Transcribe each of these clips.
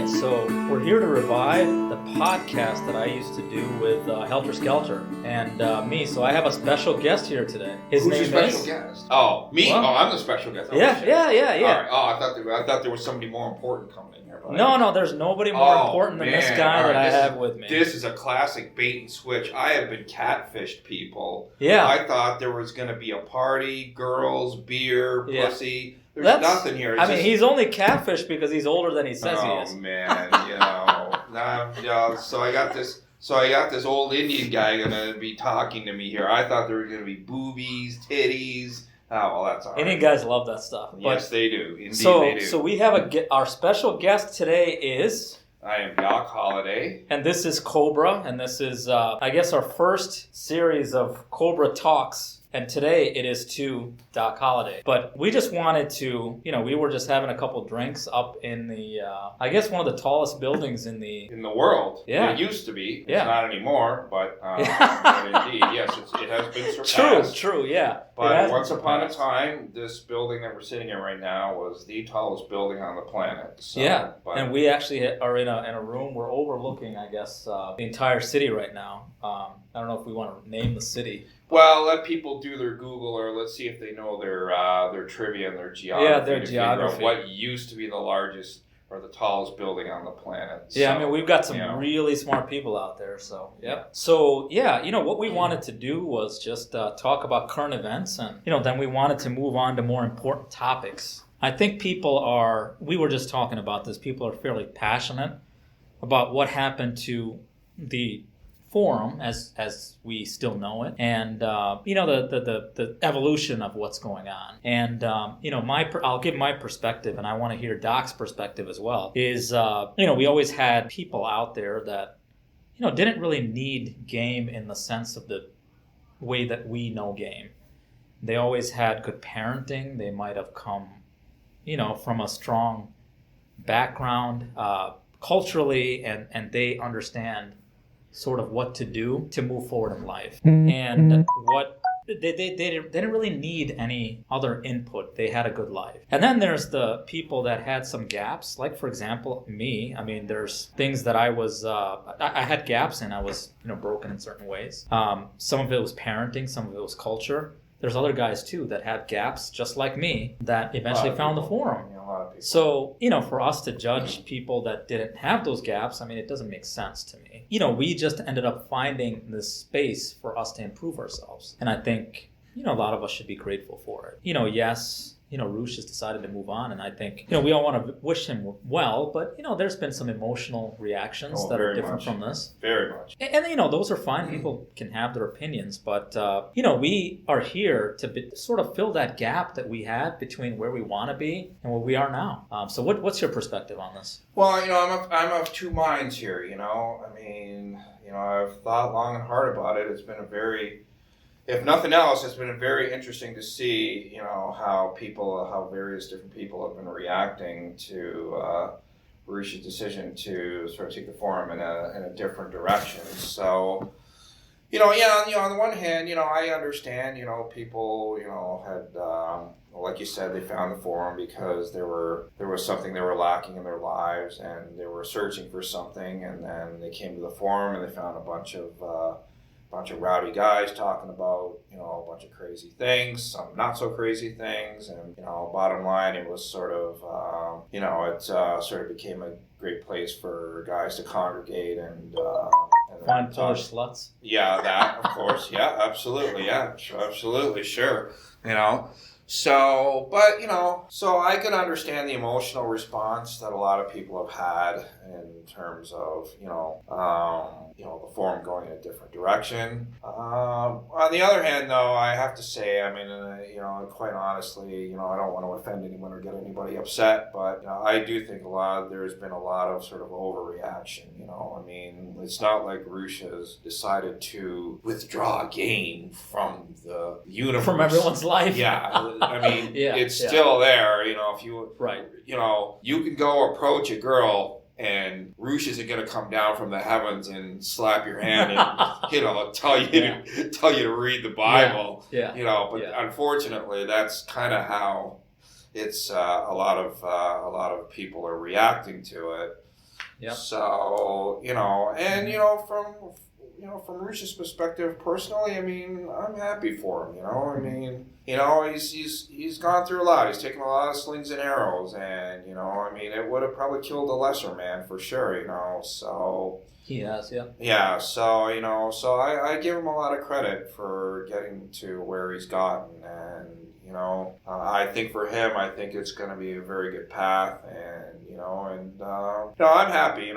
right, so we're here to revive the podcast that I used to do with Helter Skelter and me. So I have a special guest here today. Who's your special guest? Oh, me? Well, I'm the special guest. Yeah. All right. Oh, I thought there was somebody more important coming in here. No, there's nobody more important than this guy that I have with me. This is a classic bait and switch. I have been catfished, people. Yeah. I thought there was going to be a party, girls, beer, pussy. There's nothing here. I mean, he's only catfish because he's older than he says he is. Oh man, so I got this old Indian guy gonna be talking to me here. I thought there were gonna be boobies, titties. Oh well, that's all right. Indian guys love that stuff. Yes, they do. Indeed, they do. So we have our special guest today is. I am Doc Holliday. And this is Cobra, and this is, I guess, our first series of Cobra Talks. And today it is to Doc Holliday. But we just wanted to, we were just having a couple drinks up in the, I guess one of the tallest buildings in the world. Yeah. It used to be. Yeah. It's not anymore, but indeed, yes, it has been surpassed. True, yeah. But once upon a time, this building that we're sitting in right now was the tallest building on the planet. So, yeah, and we actually are in a room. We're overlooking, I guess, the entire city right now. I don't know if we want to name the city. Well, let people do their Google, or let's see if they know their trivia and their geography. Yeah, their geography. What used to be the largest or the tallest building on the planet. Yeah, so, I mean, we've got some really smart people out there. So, yep. So, what we wanted to do was just talk about current events, and then we wanted to move on to more important topics. I think we were just talking about this. People are fairly passionate about what happened to the forum as we still know it, and the evolution of what's going on. And I'll give my perspective, and I want to hear Doc's perspective as well. Is we always had people out there that didn't really need game in the sense of the way that we know game. They always had good parenting. They might have come from a strong background culturally, and they understand sort of what to do to move forward in life. And what they didn't really need any other input. They had a good life. And then there's the people that had some gaps, like for example me. I mean, there's things that I was I had gaps in. I was broken in certain ways. Some of it was parenting, some of it was culture. There's other guys too that had gaps just like me that eventually found the forum. A lot of people. So, for us to judge people that didn't have those gaps, I mean, it doesn't make sense to me. We just ended up finding this space for us to improve ourselves. And I think, a lot of us should be grateful for it. Yes, Roosh has decided to move on, and I think, we all want to wish him well, but, there's been some emotional reactions that are different from this. Very much. And those are fine. People can have their opinions, but, we are here to sort of fill that gap that we had between where we want to be and where we are now. So what's your perspective on this? Well, I'm of two minds here, I mean, I've thought long and hard about it. It's been if nothing else, it's been very interesting to see, how various different people have been reacting to Roosh's decision to sort of take the forum in a different direction. So, on the one hand, I understand, people, had, like you said, they found the forum because there was something they were lacking in their lives, and they were searching for something, and then they came to the forum and they found a bunch of rowdy guys talking about, a bunch of crazy things, some not so crazy things. And, bottom line, it was sort of, it sort of became a great place for guys to congregate and find Polish sluts. Yeah, that, of course. Yeah, absolutely. Yeah, absolutely. Sure. So, but, so I could understand the emotional response that a lot of people have had in terms of, the forum going in a different direction. On the other hand, though, I have to say, I mean, quite honestly, I don't want to offend anyone or get anybody upset, but I do think there's been a lot of sort of overreaction. I mean, it's not like Roosh has decided to withdraw game from the universe, from everyone's life. Yeah. I mean, it's still there, if you, right. You can go approach a girl and Roosh isn't going to come down from the heavens and slap your hand and, tell you to read the Bible, but unfortunately that's kind of how it's, a lot of people are reacting to it. Yep. So, from Rush's perspective, personally, I mean, I'm happy for him, I mean, he's gone through a lot. He's taken a lot of slings and arrows, and, I mean, it would have probably killed a lesser man for sure, so. He has, yeah. Yeah, so I give him a lot of credit for getting to where he's gotten, and, I think for him, I think it's going to be a very good path, and, I'm happy,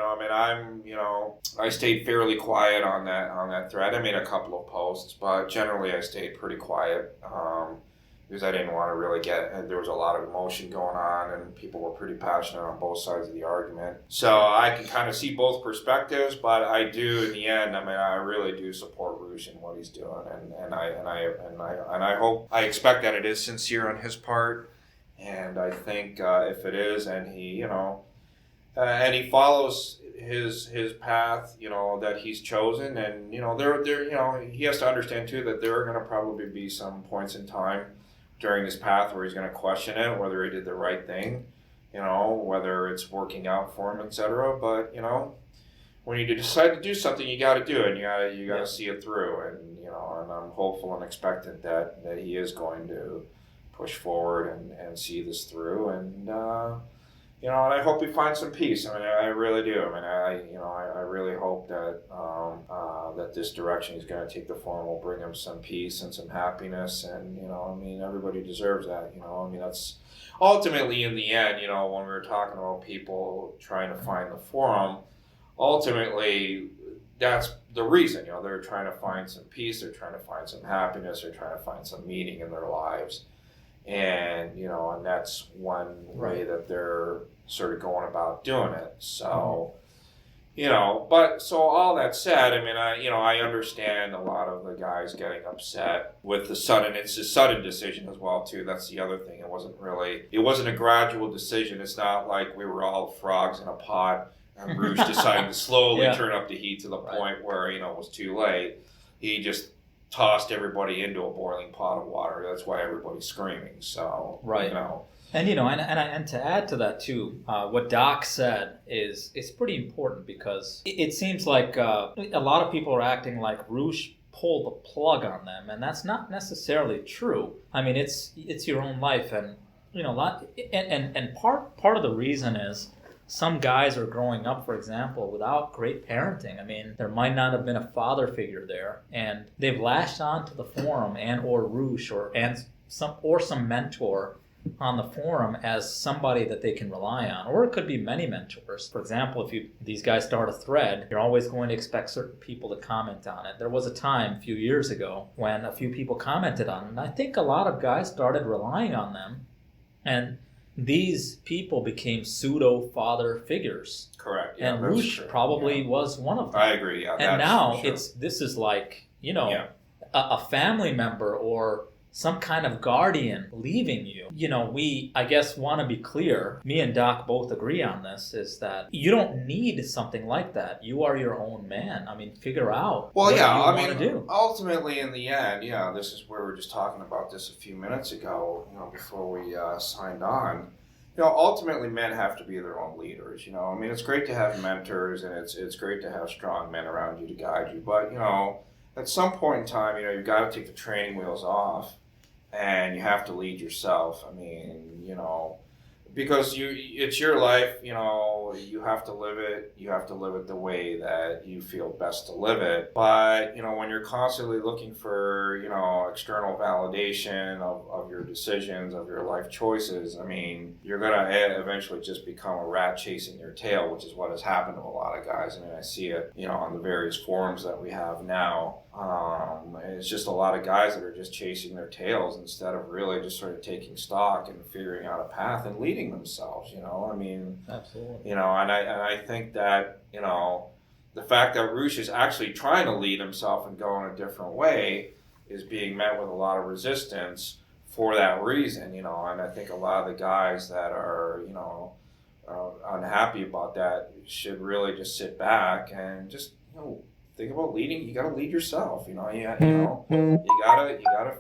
I stayed fairly quiet on that thread. I made a couple of posts, but generally I stayed pretty quiet, because I didn't want to really and there was a lot of emotion going on, and people were pretty passionate on both sides of the argument. So I can kind of see both perspectives, but I do, in the end, I really do support Rush and what he's doing, and I expect that it is sincere on his part, and I think if it is, and he, and he follows his path, that he's chosen, and he has to understand too that there are going to probably be some points in time during his path where he's going to question it, whether he did the right thing, whether it's working out for him, etc. But when you decide to do something, you got to do it. You got to see it through, and and I'm hopeful and expectant that he is going to push forward and see this through, and and I hope he finds some peace. I really do. I really hope that that this direction he's going to take the form will bring him some peace and some happiness, and everybody deserves that. That's ultimately, in the end, when we were talking about people trying to find the forum, ultimately that's the reason. They're trying to find some peace, they're trying to find some happiness, they're trying to find some meaning in their lives. And, and that's one way that they're sort of going about doing it. So, but so all that said, I understand a lot of the guys getting upset with it's a sudden decision as well, too. That's the other thing. It wasn't a gradual decision. It's not like we were all frogs in a pot and Rouge decided to slowly turn up the heat to the point where, it was too late. He just tossed everybody into a boiling pot of water. That's why everybody's screaming. So, And to add to that too, what Doc said is pretty important, because it seems like a lot of people are acting like Rouge pulled the plug on them, and that's not necessarily true. It's your own life, and part of the reason is some guys are growing up, for example, without great parenting. There might not have been a father figure there, and they've latched on to the forum or Rouge or some mentor on the forum as somebody that they can rely on. Or it could be many mentors. For example, if these guys start a thread, you're always going to expect certain people to comment on it. There was a time a few years ago when a few people commented on it, and I think a lot of guys started relying on them, and these people became pseudo-father figures. Correct. Yeah, and Rouge probably was one of them. I agree. Yeah, and now this is like, a family member or some kind of guardian leaving you. We, I guess, want to be clear. Me and Doc both agree on this, is that you don't need something like that. You are your own man. Figure out what you want to do. Ultimately, in the end, this is where we were just talking about this a few minutes ago, before we signed on. Ultimately, men have to be their own leaders. It's great to have mentors, and it's great to have strong men around you to guide you. But, at some point in time, you've got to take the training wheels off, and you have to lead yourself. Because it's your life, you have to live it. You have to live it the way that you feel best to live it. But, when you're constantly looking for, external validation of your decisions, of your life choices, you're going to eventually just become a rat chasing your tail, which is what has happened to a lot of guys. I see it, on the various forums that we have now. It's just a lot of guys that are just chasing their tails instead of really just sort of taking stock and figuring out a path and leading themselves, Absolutely. And I think that, the fact that Rouge is actually trying to lead himself and go in a different way is being met with a lot of resistance for that reason, and I think a lot of the guys that are, unhappy about that should really just sit back and just, think about leading. You got to lead yourself. You gotta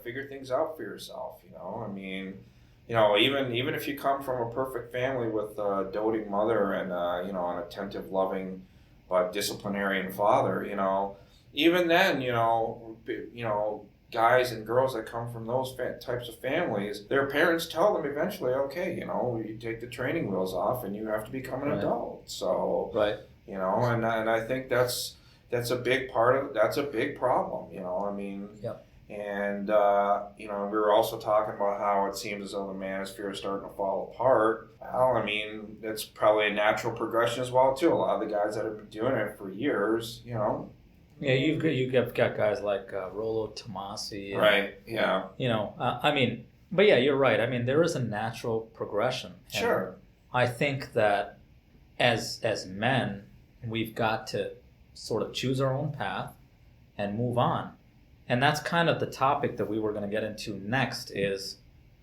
figure things out for yourself. you know, even if you come from a perfect family with a doting mother and you know, an attentive, loving, but disciplinarian father, you know, even then, you know, guys and girls that come from those types of families, their parents tell them eventually, okay, you know, you take the training wheels off and you have to become an adult. So, you know, and I think that's a big part of that's a big problem. You know, I mean. Yep. And, you know, we were also talking about how it seems as though the manosphere is starting to fall apart. Well, I mean, it's probably a natural progression as well, too. A lot of the guys that have been doing it for years, you know. Yeah, you've got guys like Rollo Tomasi. And, right, yeah. You know, I mean, but yeah, you're right. I mean, there is a natural progression. Sure. I think that as men, we've got to sort of choose our own path and move on. And that's kind of the topic that we were going to get into next is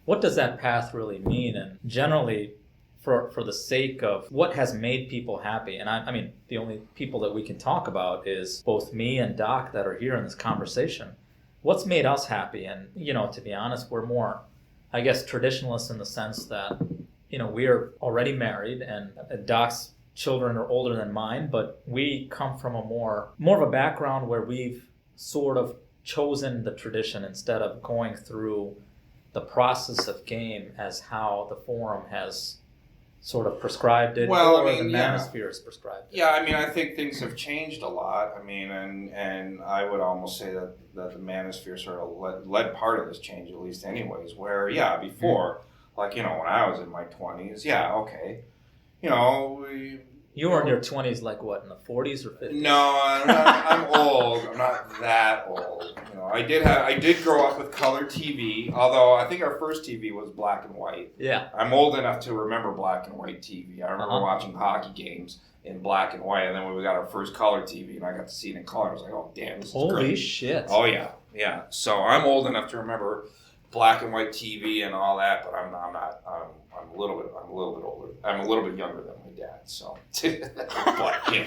what does that path really mean? And generally, for the sake of what has made people happy, and I mean, the only people that we can talk about is both me and Doc that are here in this conversation. What's made us happy? And, you know, to be honest, we're more, I guess, traditionalists in the sense that, you know, we're already married and Doc's children are older than mine, but we come from a more of a background where we've sort of chosen the tradition instead of going through the process of game as how the forum has sort of prescribed it, well, or I mean, the manosphere has prescribed it. Yeah, I mean, I think things have changed a lot. I mean, and I would almost say that the manosphere sort of led part of this change, at least anyways, where, yeah, before, like, you know, when I was in my 20s, yeah, okay, you know, you were in your 20s, like what, in the 40s or 50s? No, I'm old. I'm not that old. You know, I did grow up with color TV. Although I think our first TV was black and white. Yeah. I'm old enough to remember black and white TV. I remember watching hockey games in black and white, and then when we got our first color TV, and I got to see it in color, I was like, oh damn, this is great. Holy shit! Oh yeah, yeah. So I'm old enough to remember black and white TV and all that, but I'm not. I'm a little bit older. I'm a little bit younger than my dad, so. But yeah.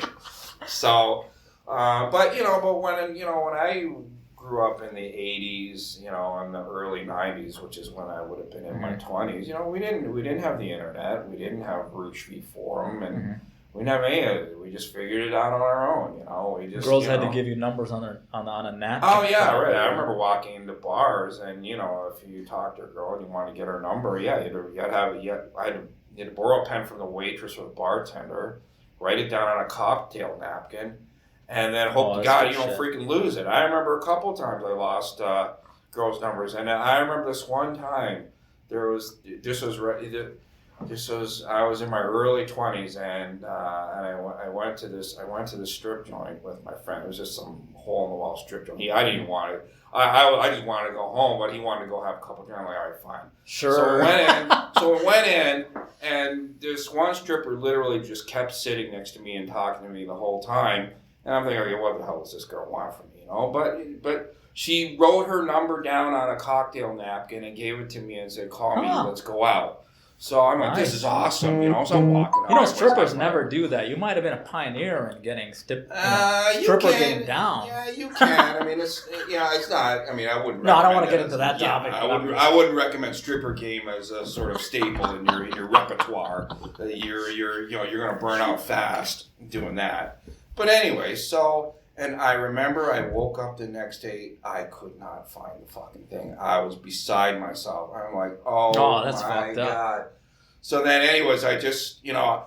So, but when I grew up in the '80s, you know, in the early '90s, which is when I would have been in my 20s, you know, we didn't have the internet, we didn't have Roosh v Forum, and we didn't have any of it. We just figured it out on our own, you know. We just girls had to give you numbers on a napkin. Oh yeah, right. I remember walking into bars, and you know, if you talked to a girl and you wanted to get her number, yeah, I had to borrow a pen from the waitress or the bartender, write it down on a cocktail napkin, and then hope to God you don't freaking lose it. I remember a couple times I lost girls' numbers, and I remember this one time. I was in my early 20s, and I went to this strip joint with my friend. It was just some hole in the wall strip joint. I didn't want it. I just wanted to go home, but he wanted to go have a couple of drinks. I'm like, all right, fine. Sure. So we went in, and this one stripper literally just kept sitting next to me and talking to me the whole time. And I'm thinking, okay, what the hell does this girl want from me? You know, but she wrote her number down on a cocktail napkin and gave it to me and said, call me, let's go out. So I'm like, this is awesome, you know, so I'm walking out. You know, strippers never do that. You might have been a pioneer in getting stripper game down. Yeah, you can. I mean, it's not, I mean, I wouldn't No, I don't want to get into that topic. I wouldn't recommend stripper game as a sort of staple in your repertoire. You're going to burn out fast doing that. But anyway, and I remember I woke up the next day, I could not find the fucking thing. I was beside myself. I'm like, oh that's my fucked up. God. So then anyways, I just, you know,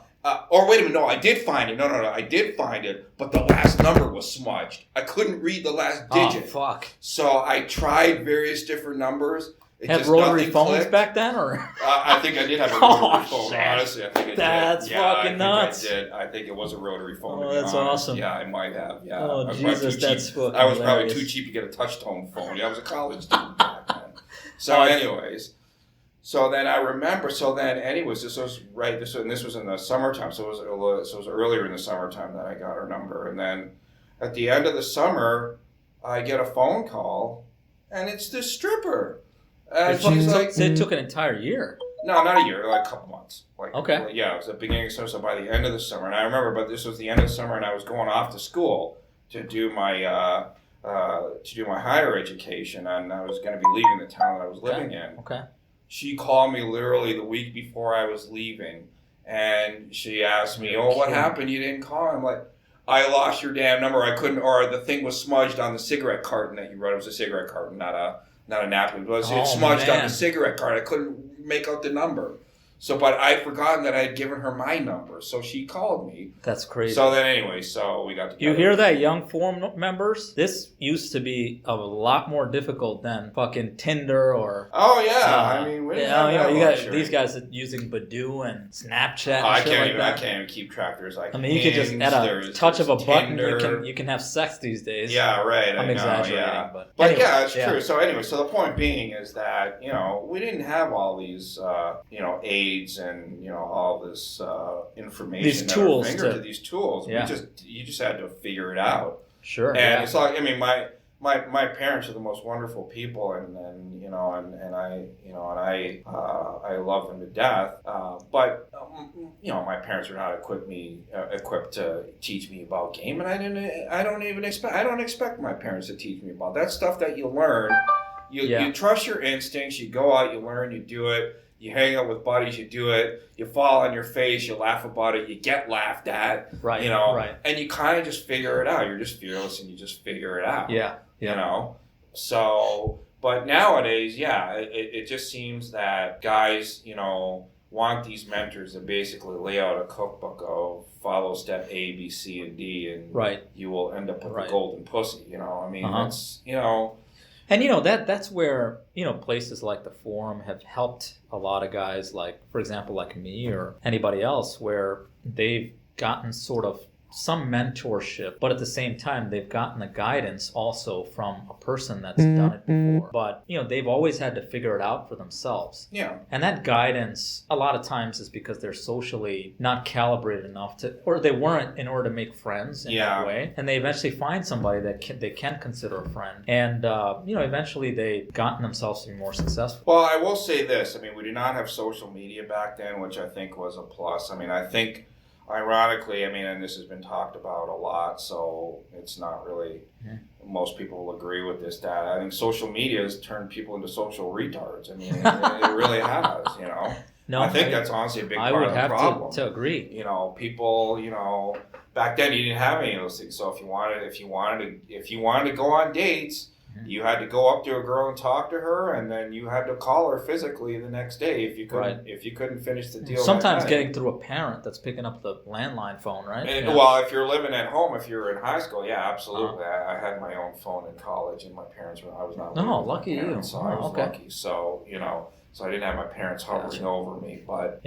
or wait a minute, no, I did find it. No, I did find it, but the last number was smudged. I couldn't read the last digit. Oh, fuck. So I tried various different numbers. Had rotary phones clicked back then, or? I think I did have a rotary phone. Shit. Honestly, I think I did. That's fucking nuts. I did. I think it was a rotary phone. Oh, that's awesome. Yeah, I might have. Yeah. Oh, Jesus, that's fucking I was probably hilarious. too cheap to get a touch-tone phone. Yeah, I was a college student back then. So, anyways, so then I remember. So then, anyways, this was in the summertime. So it was earlier in the summertime that I got her number, and then at the end of the summer, I get a phone call, and it's this stripper. She's like, it took an entire year. No, not a year, like a couple months. Okay. Yeah, it was the beginning of summer, so by the end of the summer. And I remember, but this was the end of the summer, and I was going off to school to do my higher education, and I was going to be leaving the town that I was living in. Okay. she called me literally the week before I was leaving, and she asked me, "Oh, what happened? You didn't call?" I'm like, "I lost your damn number. I couldn't, or the thing was smudged on the cigarette carton that you wrote. It was a cigarette carton, not a napkin. It was smudged on the cigarette carton. I couldn't make out the number." So, but I'd forgotten that I had given her my number, so she called me. That's crazy. So then anyway, so we got together. You hear that, young forum members? This used to be a lot more difficult than fucking Tinder or... Oh, yeah. I mean, we didn't have that luxury. These guys are using Badoo and Snapchat and I shit like that. I can't even keep track. There's like you could just, at a touch of a button, you can have sex these days. Yeah, right. I'm exaggerating. Yeah. But anyway, yeah, it's true. So anyway, so the point being is that, we didn't have all these, aids and, all this information. These tools. These tools. Yeah. You just had to figure it out. Sure. And it's like, I mean, my parents are the most wonderful people, and I love them to death. But my parents were not equipped to teach me about game, and I don't expect my parents to teach me about that stuff that you learn. You trust your instincts. You go out, you learn, you do it. You hang out with buddies, you do it. You fall on your face, you laugh about it, you get laughed at. Right. Right. And you kind of just figure it out. You're just fearless, and you just figure it out. Yeah. So, but nowadays, it just seems that guys, want these mentors to basically lay out a cookbook of follow step A, B, C, and D, and you will end up with a golden pussy. I mean, it's And that's where places like the forum have helped a lot of guys, like, for example, like me or anybody else, where they've gotten sort of some mentorship, but at the same time they've gotten the guidance also from a person that's done it before. But they've always had to figure it out for themselves. Yeah. And that guidance a lot of times is because they're socially not calibrated enough to, or they weren't in order to make friends in that way. And they eventually find somebody that they can consider a friend. And eventually they've gotten themselves to be more successful. Well, I will say this. I mean, we did not have social media back then, which I think was a plus. I mean, I think ironically, and this has been talked about a lot, so it's not really, most people will agree with this, that I think social media has turned people into social retards. I mean, it really has, No, I think that's honestly a big part of the problem. I would have to agree. People, back then you didn't have any of those things. So if you wanted to go on dates, you had to go up to a girl and talk to her, and then you had to call her physically the next day if you couldn't finish the deal. Sometimes getting through a parent that's picking up the landline phone, right? Well, if you're living at home, if you're in high school, yeah, absolutely. I had my own phone in college, and my parents I was not. No, lucky you. So I was lucky. So so I didn't have my parents hovering over me, but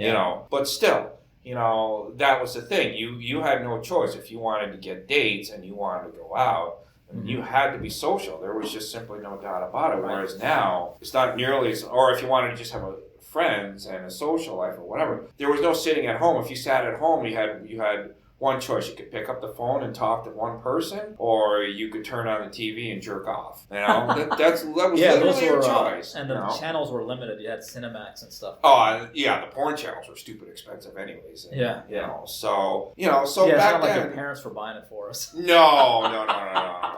but still. That was the thing. You had no choice. If you wanted to get dates and you wanted to go out, you had to be social. There was just simply no doubt about it. Whereas now, it's not nearly as, or if you wanted to just have friends and a social life or whatever, there was no sitting at home. If you sat at home, you had one choice. You could pick up the phone and talk to one person, or you could turn on the TV and jerk off. That was literally your choice. And the channels were limited. You had Cinemax and stuff. Oh, the porn channels were stupid expensive anyways. And, so back it's not then, like your parents were buying it for us. No.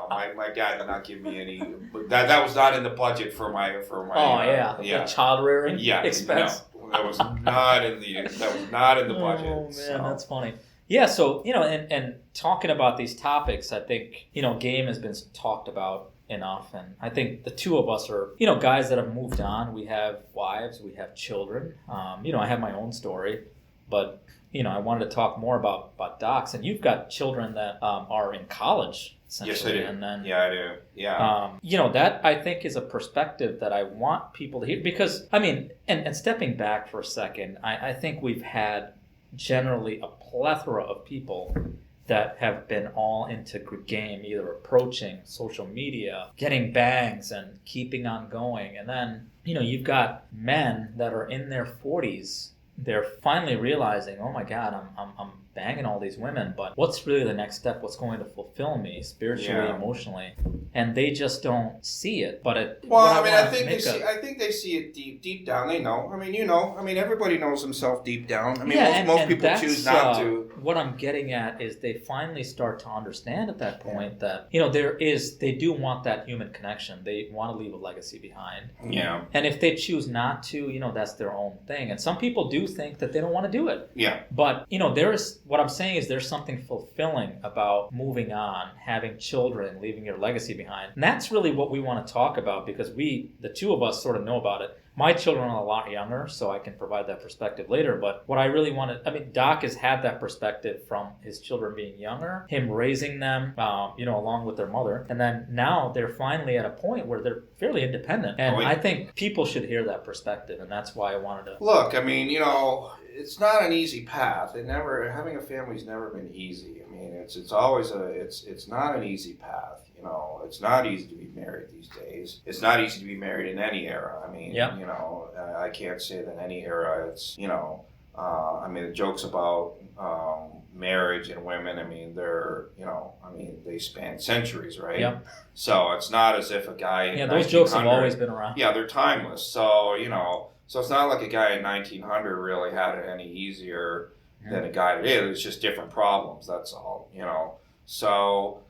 My dad did not give me any. That was not in the budget for my. The child rearing expense. No, that was not in the budget. Oh man, that's funny. Yeah, so, and talking about these topics, I think, game has been talked about enough. And I think the two of us are, guys that have moved on. We have wives, we have children. I have my own story, but, I wanted to talk more about Doc's. And you've got children that are in college, essentially. Yes, I do. And then, I do. Yeah. That I think is a perspective that I want people to hear. Because, and stepping back for a second, I think we've had generally a plethora of people that have been all into game, either approaching social media, getting bangs, and keeping on going. And then, you've got men that are in their 40s. They're finally realizing, oh my God, I'm banging all these women, but what's really the next step? What's going to fulfill me spiritually, emotionally? And they just don't see it. But I think they see it deep down. They know. I mean, everybody knows himself deep down. I mean, most people choose not to. What I'm getting at is they finally start to understand at that point that, they do want that human connection. They want to leave a legacy behind. Yeah. And if they choose not to, that's their own thing. And some people do think that they don't want to do it. Yeah. But, what I'm saying is there's something fulfilling about moving on, having children, leaving your legacy behind. And that's really what we want to talk about, because the two of us sort of know about it. My children are a lot younger, so I can provide that perspective later. But what I really Doc has had that perspective from his children being younger, him raising them, along with their mother. And then now they're finally at a point where they're fairly independent. And I think people should hear that perspective. And that's why I wanted to... Look, I mean, it's not an easy path. Having a family's never been easy. I mean, it's always it's not an easy path. It's not easy to be married these days. It's not easy to be married in any era. I mean, I can't say that any era it's, the jokes about marriage and women, I mean, they're, they span centuries, right? Yep. So it's not as if a guy in those jokes have always been around. Yeah, they're timeless. So, so it's not like a guy in 1900 really had it any easier than a guy today. It's just different problems, that's all, So,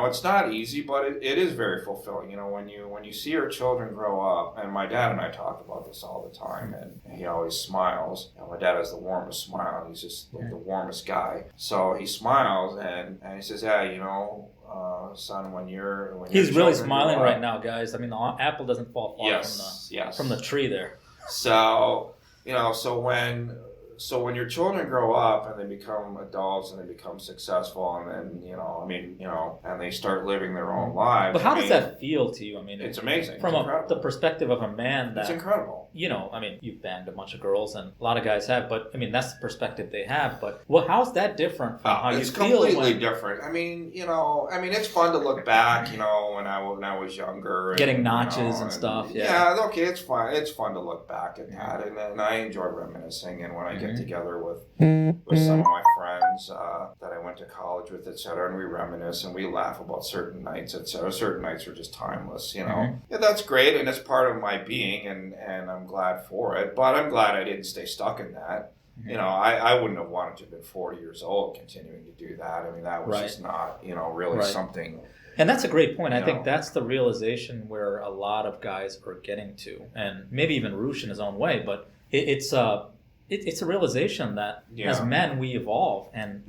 it's not easy, but it is very fulfilling. When you see your children grow up, and my dad and I talk about this all the time, and he always smiles. My dad has the warmest smile. He's just like the warmest guy. So he smiles and he says, son, he's really smiling right now, guys. I mean, the apple doesn't fall far from the tree there. So, so when your children grow up and they become adults and they become successful and then, and they start living their own lives. But how does that feel to you? I mean, it's amazing. From the perspective of a man, it's incredible. You've banged a bunch of girls and a lot of guys have, but I mean, that's the perspective they have. But how's that different from how you feel? It's completely different. I mean, it's fun to look back, when I was younger. Getting notches and stuff. Yeah, okay, it's fun. It's fun to look back at that. And I enjoy reminiscing. And when I get together with some of my friends that I went to college with, etc., and we reminisce and we laugh about certain nights, etc. Certain nights are just timeless, Yeah, that's great, and it's part of my being, and I'm glad for it. But I'm glad I didn't stay stuck in that. I wouldn't have wanted to have been 40 years old continuing to do that. I mean, that was just not, really something. And that's a great point. I think that's the realization where a lot of guys are getting to, and maybe even Roosh in his own way, but it's a realization that as men we evolve, and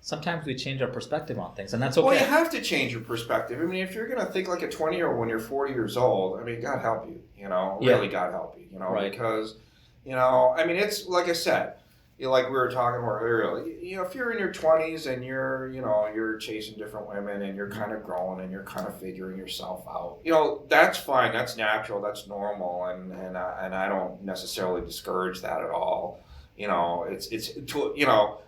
sometimes we change our perspective on things, and that's okay. Well, you have to change your perspective. I mean, if you're going to think like a 20-year-old when you're 40 years old, I mean, God help you, really God help you, because, I mean, it's like I said, like we were talking about earlier, if you're in your 20s and you're chasing different women and you're kind of growing and you're kind of figuring yourself out, that's fine, that's natural, that's normal, and I don't necessarily discourage that at all. It's to,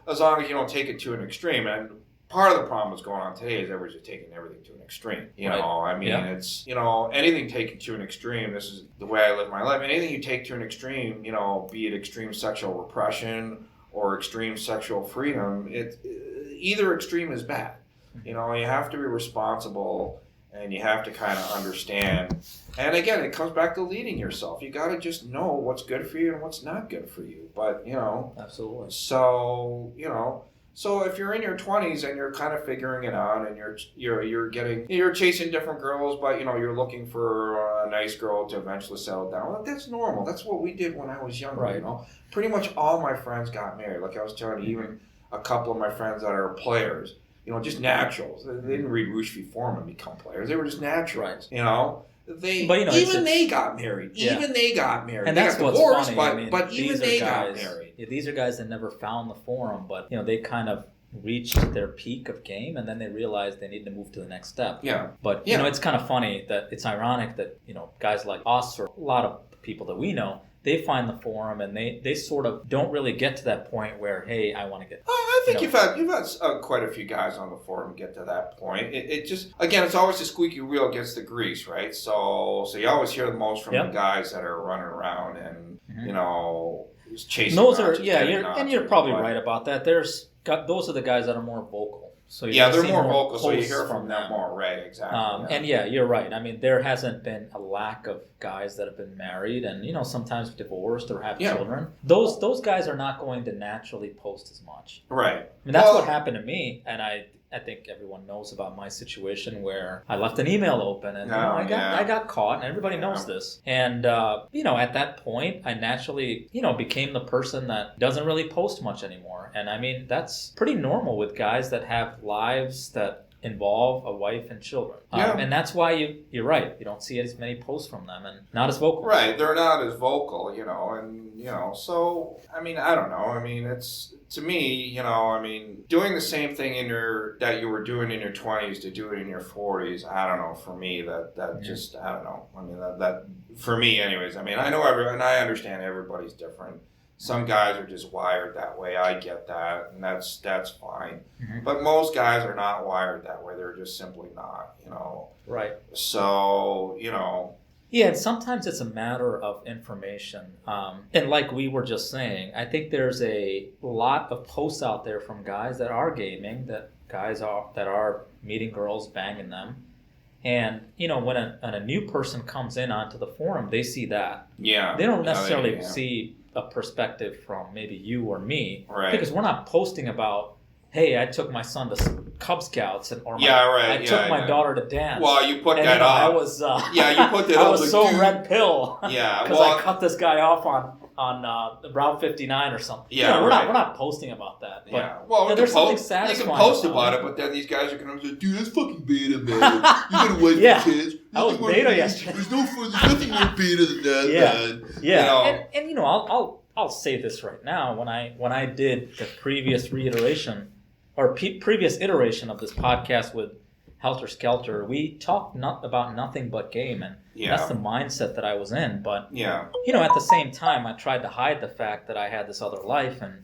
as long as you don't take it to an extreme. And part of the problem that's going on today is everybody's just taking everything to an extreme. It's, anything taken to an extreme. This is the way I live my life. Anything you take to an extreme, be it extreme sexual repression or extreme sexual freedom, either extreme is bad. You have to be responsible and you have to kind of understand. And again, it comes back to leading yourself. You got to just know what's good for you and what's not good for you. But, Absolutely. So, So if you're in your 20s and you're kind of figuring it out and you're chasing different girls, but you're looking for a nice girl to eventually settle down. Well, that's normal. That's what we did when I was younger. Right. Pretty much all my friends got married. Like I was telling you, even a couple of my friends that are players, just naturals. They didn't read Roosh v. Foreman and become players. They were just naturals. Right. They got married. Yeah. Even they got married. And they that's got what's divorced, funny. But even they got married. Yeah, these are guys that never found the forum, but they kind of reached their peak of game, and then they realized they need to move to the next step. Yeah. But it's kind of funny that it's ironic that guys like us or a lot of people that we know, they find the forum and they sort of don't really get to that point where, hey, I want to get. I think you've had quite a few guys on the forum get to that point. It just, again, it's always the squeaky wheel gets the grease, right? So you always hear the most from the guys that are running around and chasing. Those around, are just yeah, getting nuts, you're probably but- right about that. Those are the guys that are more vocal. So Yeah, they're see more vocal, so you posts hear from them more, right? Exactly. And yeah, you're right. I mean, there hasn't been a lack of guys that have been married and sometimes divorced or have children. Those guys are not going to naturally post as much. Right. I mean, that's what happened to me, and I think everyone knows about my situation where I left an email open and I got caught, and everybody knows this. And at that point, I naturally became the person that doesn't really post much anymore. And I mean, that's pretty normal with guys that have lives that involve a wife and children. And that's why you're right. You don't see as many posts from them and not as vocal. Right. They're not as vocal, so, I mean, I don't know. I mean, it's, to me, I mean, doing the same thing that you were doing in your 20s to do it in your 40s, I don't know, for me, that just, I don't know. I mean, that for me anyways, I mean, I know and I understand everybody's different. Some guys are just wired that way. I get that, and that's fine. Mm-hmm. But most guys are not wired that way. They're just simply not, Right. So, Yeah, and sometimes it's a matter of information. And like we were just saying, I think there's a lot of posts out there from guys that are gaming, that are meeting girls, banging them. And, when a new person comes in onto the forum, they see that. Yeah. They don't necessarily see a perspective from maybe you or me. Right. Because we're not posting about, hey, I took my son to Cub Scouts, I took my daughter to dance. Well, you put that up. I was, you put that up. I was so red pill. Yeah, because I cut this guy off on Route 59 or something. Yeah, we're not posting about that. But, yeah, well, there's something satisfying. You can post about it, but then these guys are going to say, "Dude, that's fucking beta, man. You gotta wait for kids." I was beta yesterday. There's nothing more beta than that, man. Yeah, and I'll say this right now. When I did the previous reiteration or previous iteration of this podcast with Helter Skelter, we talked about nothing but game, and that's the mindset that I was in. But at the same time, I tried to hide the fact that I had this other life, and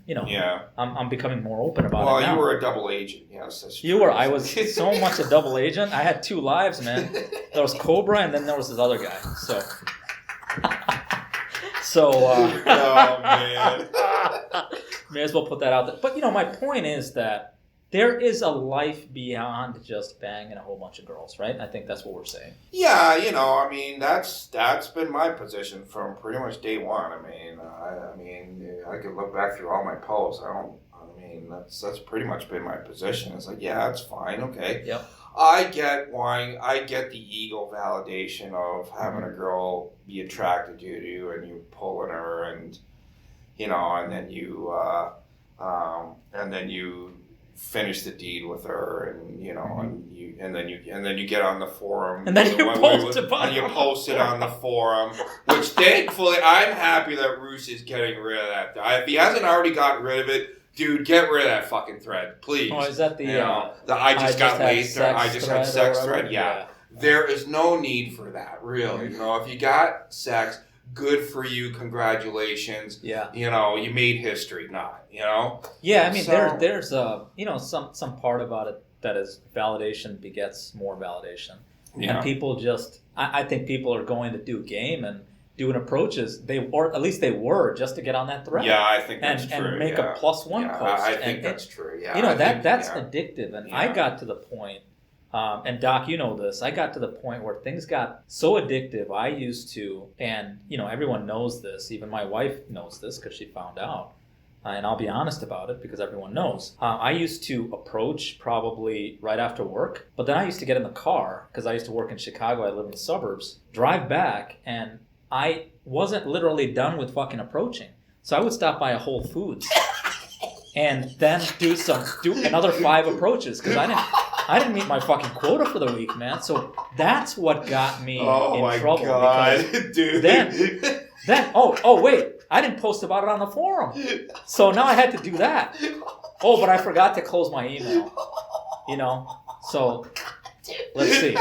I'm becoming more open about it now. Well, you were a double agent, yes. That's true. You were. I was so much a double agent. I had two lives, man. There was Cobra, and then there was this other guy. Oh man. May as well put that out there. But my point is that there is a life beyond just banging a whole bunch of girls, right? I think that's what we're saying. Yeah, I mean, that's been my position from pretty much day one. I mean, I could look back through all my posts. That's pretty much been my position. It's like, yeah, that's fine, okay. Yep. I get the ego validation of having a girl be attracted to you and you pulling her and and then you finish the deed with her and and then you get on the forum and then you post it on the forum, which thankfully I'm happy that Roos is getting rid of that. If he hasn't already gotten rid of it, dude, get rid of that fucking thread, please. Oh, is that the I just got laid thread? I just had sex thread. Yeah. There is no need for that, really. If you got sex, good for you, congratulations. Yeah. You made history, not. Yeah, I mean, there's some part about it that is validation begets more validation. Yeah. And people I think people are going to do game and doing approaches, or at least they were, just to get on that thread. Yeah, I think that's true. And make a +1 post. I think that's true. Yeah, that's addictive. And I got to the point, and Doc, you know this, I got to the point where things got so addictive. I used to, and everyone knows this, even my wife knows this because she found out. And I'll be honest about it because everyone knows. I used to approach probably right after work, but then I used to get in the car because I used to work in Chicago. I live in the suburbs. Drive back, and I wasn't literally done with fucking approaching. So I would stop by a Whole Foods and then do another 5 approaches because I didn't meet my fucking quota for the week, man. So that's what got me in trouble. Oh my god, dude. Then wait, I didn't post about it on the forum. So now I had to do that. Oh, but I forgot to close my email. So let's see.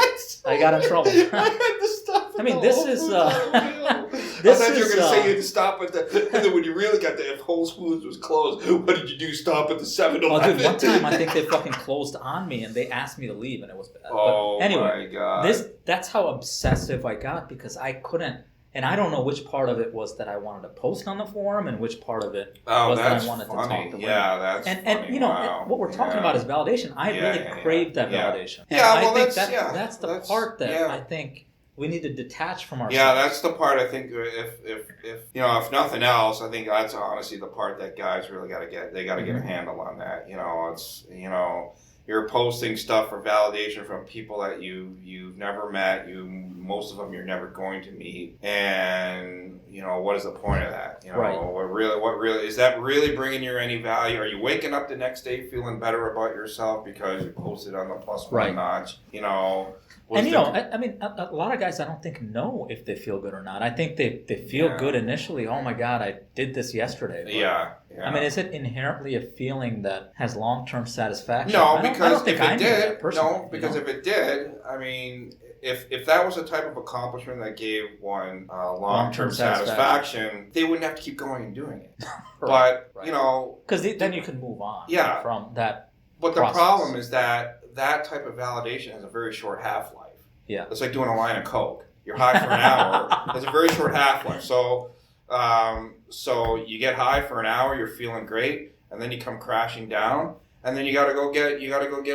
I got in trouble. I had to stop. I mean, this is. I thought you were going to say you had to stop at the. And then when you really got if Whole Foods was closed, what did you do? Stop at the 7-Eleven? Oh, dude, one time I think they fucking closed on me and they asked me to leave and it was bad. Oh, but anyway, my God. That's how obsessive I got because I couldn't. And I don't know which part of it was that I wanted to post on the forum and which part of it Oh, was that that's I wanted funny. to talk to women. Yeah, that's funny. And you know, Wow. what we're talking about is validation. I really craved that validation. And Yeah, I well, think that's the part that I think we need to detach from ourselves. Yeah, that's the part I think if you know, if nothing else, I think that's honestly the part that guys really got to get. They got to get a handle on that. You know, it's, you know, you're posting stuff for validation from people that you've never met. Most of them you're never going to meet, and you know, what is the point of that? You know, what really is that really bringing you any value? Are you waking up the next day feeling better about yourself because you posted on the plus one notch? You know. And you know, I mean, a lot of guys I don't think know if they feel good or not. I think they feel good initially. Oh my God, I did this yesterday. But, yeah. I mean, is it inherently a feeling that has long-term satisfaction? No, because if it did, if it did, I mean, if that was a type of accomplishment that gave one long-term satisfaction, they wouldn't have to keep going and doing it. But you know, because then you can move on. From that. But the problem is that type of validation has a very short half-life. Yeah. It's like doing a line of coke. You're high for an hour. It's a very short half-life. So, so you get high for an hour, you're feeling great, and then you come crashing down, and then you got to go get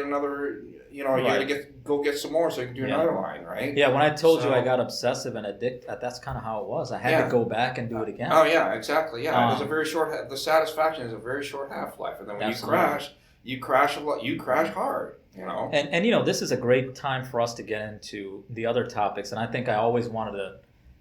another. You know, you got to go get some more so you can do another line, right? Yeah. When I told you I got obsessive and addicted, that's kind of how it was. I had to go back and do it again. Oh yeah, exactly. Yeah, it's a very short. The satisfaction is a very short half-life, and then when you crash a lot. You crash hard. You know? And you know, this is a great time for us to get into the other topics. And I think I always wanted to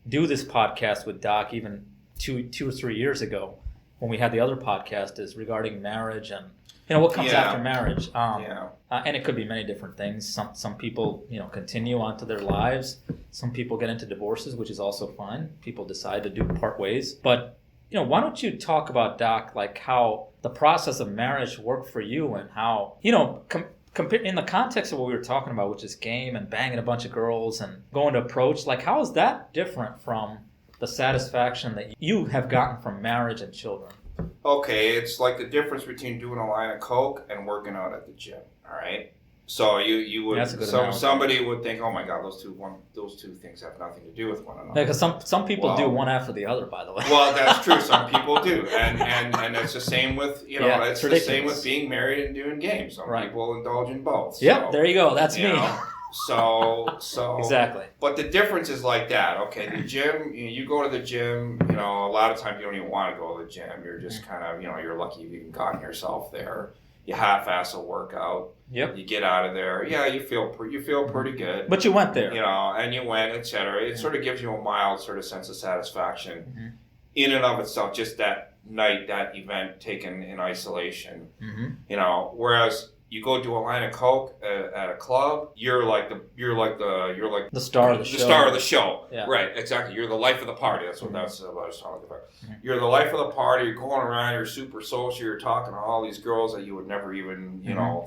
do this podcast with Doc even two or 3 years ago when we had the other podcast is regarding marriage and, you know, what comes after marriage. And it could be many different things. Some people, you know, continue on to their lives. Some people get into divorces, which is also fine. People decide to do part ways. But, you know, why don't you talk about, Doc, like how the process of marriage worked for you and how, you know, in the context of what we were talking about, which is game and banging a bunch of girls and going to approach, like how is that different from the satisfaction that you have gotten from marriage and children? Okay, it's like the difference between doing a line of coke and working out at the gym. All right, so you would somebody would think, oh my God, those two things have nothing to do with one another. Because some people do one after the other, by the way. Well, that's true. Some people do, and it's the same with it's the same with being married and doing games. Some people indulge in both. So, yep, there you go. That's me. So exactly. But the difference is like that. Okay, the gym. You go to the gym. You know, a lot of times you don't even want to go to the gym. You're just kind of, you're lucky you've even gotten yourself there. You half-ass a workout. Yep. You get out of there. Yeah, you feel pretty good. But you went there. You know, and you went, etc. It sort of gives you a mild sort of sense of satisfaction in and of itself. Just that night, that event taken in isolation. You know, whereas you go do a line of coke at a club, you're like the star of the show. The star of the show. Yeah. Right, exactly. You're the life of the party. That's what I was talking about. You're the life of the party. You're going around. You're super social. You're talking to all these girls that you would never even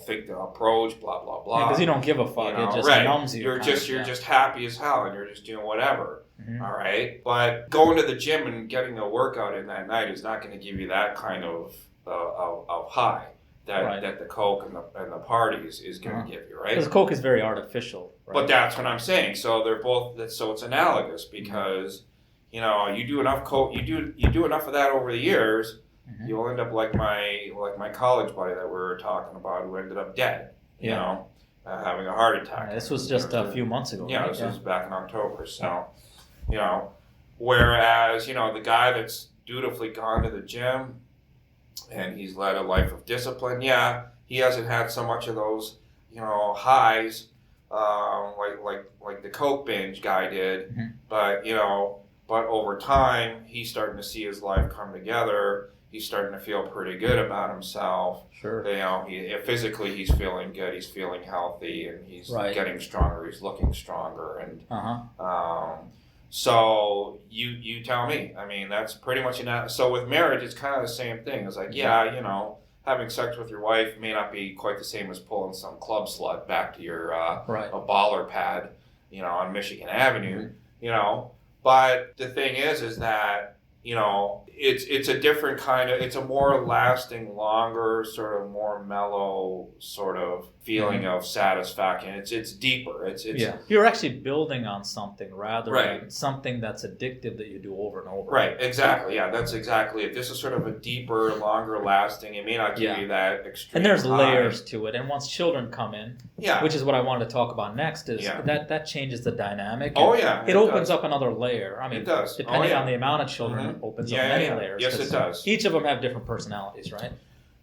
think to approach. Blah blah blah. Because you don't give a fuck. It just numbs you. You're just happy as hell, and you're just doing whatever. All right, but going to the gym and getting a workout in that night is not going to give you that kind of high that the coke and the parties is going to give you, right? Because coke is very artificial. Right? But that's what I'm saying. So they're both. So it's analogous because you do enough coke, you do enough of that over the years, you'll end up like my college buddy that we were talking about, who ended up dead. You know, having a heart attack. Yeah, this was just a few months ago. Yeah, right? This was back in October. So, whereas the guy that's dutifully gone to the gym. And he's led a life of discipline. Yeah, he hasn't had so much of those, highs, like the coke binge guy did. But over time, he's starting to see his life come together. He's starting to feel pretty good about himself. Sure. Physically, he's feeling good. He's feeling healthy, and he's getting stronger. He's looking stronger, and so you tell me. I mean, that's pretty much so with marriage, it's kind of the same thing. It's like, having sex with your wife may not be quite the same as pulling some club slut back to your a baller pad, on Michigan Avenue, But the thing is that it's a different kind of, it's a more lasting, longer, sort of more mellow sort of feeling of satisfaction. It's deeper. It's You're actually building on something rather Right. than something that's addictive that you do over and over. Right, exactly. Yeah, that's exactly it. This is sort of a deeper, longer lasting. It may not give you that extreme And there's high. layers to it. And once children come in, Yeah. which is what I wanted to talk about next, is Yeah. that changes the dynamic. Oh, and yeah. It opens up another layer. I mean, It does. depending Oh, yeah. on the amount of children, it opens up many layers. Yes, 'cause it does. Each of them have different personalities, right?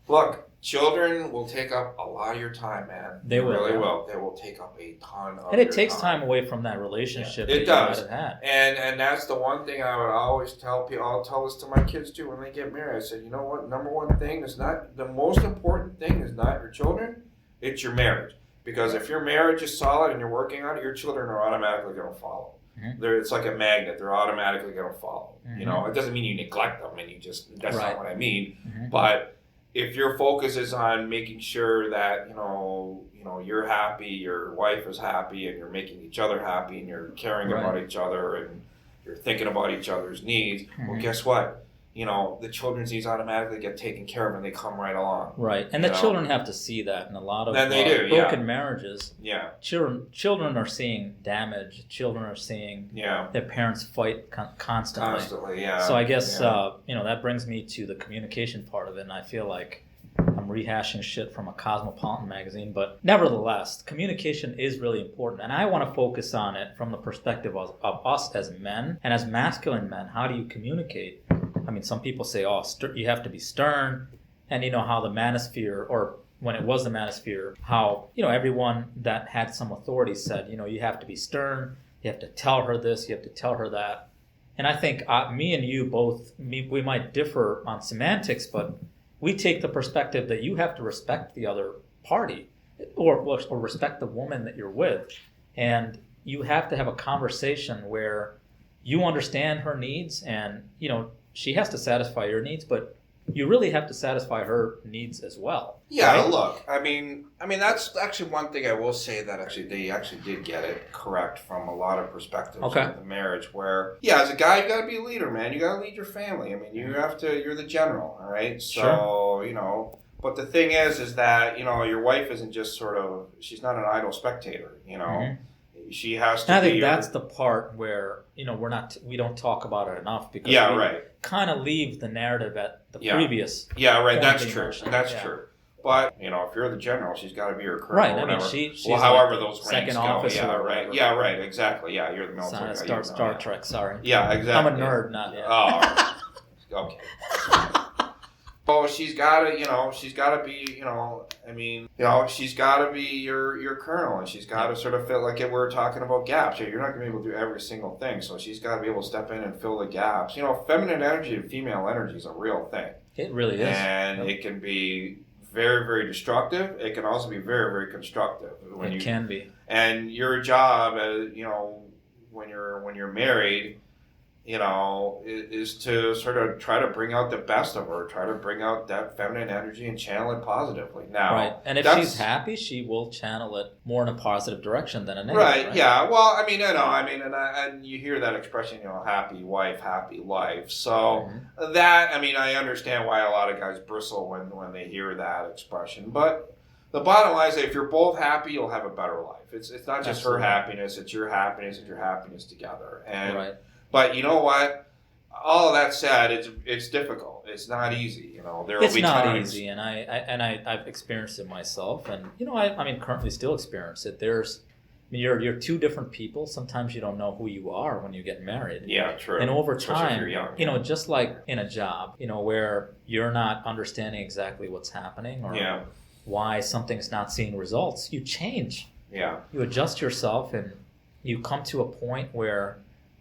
Look, children will take up a lot of your time, man. They will, really yeah. will. They will take up a ton of And it your takes time away from that relationship Yeah. that It you might does. have had. And that's the one thing I would always tell people. I'll tell this to my kids too when they get married. I said, you know what? Number one thing is not the most important thing is not your children. It's your marriage. Because if your marriage is solid and you're working on it, your children are automatically going to follow. Mm-hmm. It's like a magnet. They're automatically going to follow. Mm-hmm. You know, it doesn't mean you neglect them and you just. That's Right. not what I mean. Mm-hmm. But if your focus is on making sure that you know you're happy, your wife is happy, and you're making each other happy, and you're caring Right. about each other, and you're thinking about each other's needs, well, Mhm. guess what? You know, the children's needs automatically get taken care of, and they come right along. Right. And You the know? children have to see that in a lot of Then they do, yeah. broken marriages. Yeah, Children are seeing damage. Children are seeing yeah, their parents fight constantly. constantly, yeah. So I guess yeah. that brings me to the communication part of it, and I feel like I'm rehashing shit from a Cosmopolitan magazine, but nevertheless, communication is really important, and I want to focus on it from the perspective of us as men and as masculine men. How do you communicate? I mean, some people say, "Oh, you have to be stern," and you know how the manosphere, or when it was the manosphere, how everyone that had some authority said, you have to be stern, you have to tell her this, you have to tell her that. And I think me and you both, we might differ on semantics, but we take the perspective that you have to respect the other party or respect the woman that you're with. And you have to have a conversation where you understand her needs and, she has to satisfy your needs, but you really have to satisfy her needs as well. Yeah, right? look, I mean, that's actually one thing I will say that they actually did get it correct from a lot of perspectives Okay. of the marriage where, as a guy, you got to be a leader, man. You got to lead your family. I mean, you're the general, all right? So, but the thing is that, your wife isn't just she's not an idle spectator, Mm-hmm. She has to I be think that's the part where, we don't talk about it enough because right. kind of leave the narrative at the Yeah. previous. Yeah, right. point That's that you true. mentioned. That's Yeah. true. But if you're the general, she's got to be your colonel Right. or I mean, whatever. she's however like those second ranks go. officer Yeah, or right. whatever. Yeah, right. Exactly. Yeah, you're the military It's guy. Star Trek. Sorry. Yeah, exactly. I'm a nerd, not yet. Oh, okay. Oh, she's got to be, she's got to be your colonel, and she's got to sort of feel like if we're talking about gaps. You're not going to be able to do every single thing, so she's got to be able to step in and fill the gaps. Feminine energy and female energy is a real thing. It really is. And it can be very, very destructive. It can also be very, very constructive. Can be. And your job, as when you're married, is to sort of try to bring out the best of her, try to bring out that feminine energy and channel it positively. Now, right. And if she's happy, she will channel it more in a positive direction than a negative. Right. Yeah. Well, and you hear that expression, happy wife, happy life. So that, I understand why a lot of guys bristle when they hear that expression, but the bottom line is that if you're both happy, you'll have a better life. It's not just Absolutely. her happiness, it's your happiness and your happiness together. And Right. But you know what? All of that said, it's difficult. It's not easy. There will be times. It's not easy, and I've experienced it myself, and I currently still experience it. You're two different people. Sometimes you don't know who you are when you get married. Yeah, true. And over Especially if time, you're young. just like in a job, where you're not understanding exactly what's happening or why something's not seeing results, you change. Yeah. You adjust yourself, and you come to a point where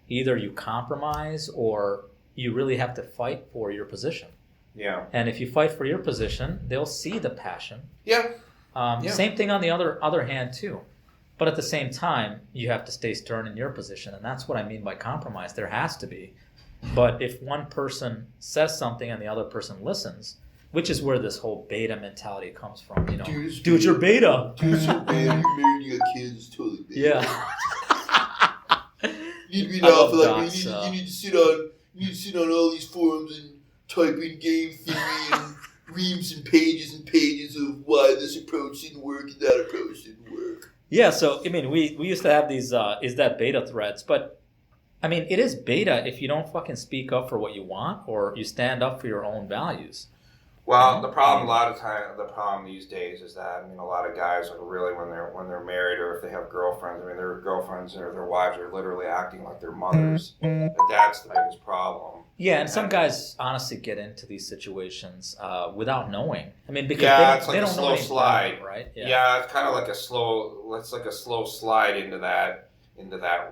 either you compromise or you really have to fight for your position. Yeah. And if you fight for your position, they'll see the passion. Yeah. Same thing on the other hand too. But at the same time, you have to stay stern in your position, and that's what I mean by compromise. There has to be. But if one person says something and the other person listens, which is where this whole beta mentality comes from, Dude, you're beta. Dude, you're beta. You're married, you got kids, totally beta. Yeah. You need to be I love an alpha. Doc's, You need to sit on all these forums and typing game theory and reams and pages of why this approach didn't work and that approach didn't work. Yeah, so, I mean, we used to have these, is that beta threads, but, I mean, it is beta if you don't fucking speak up for what you want or you stand up for your own values. Well, the problem the problem these days is that, I mean, a lot of guys are really, when they're married or if they have girlfriends, I mean, their girlfriends or their wives are literally acting like their mothers. And that's the biggest problem. Yeah, and some guys honestly get into these situations without knowing. I mean, because it's they like a don't slow know slide, right? Yeah, it's kind of like a slow slide into that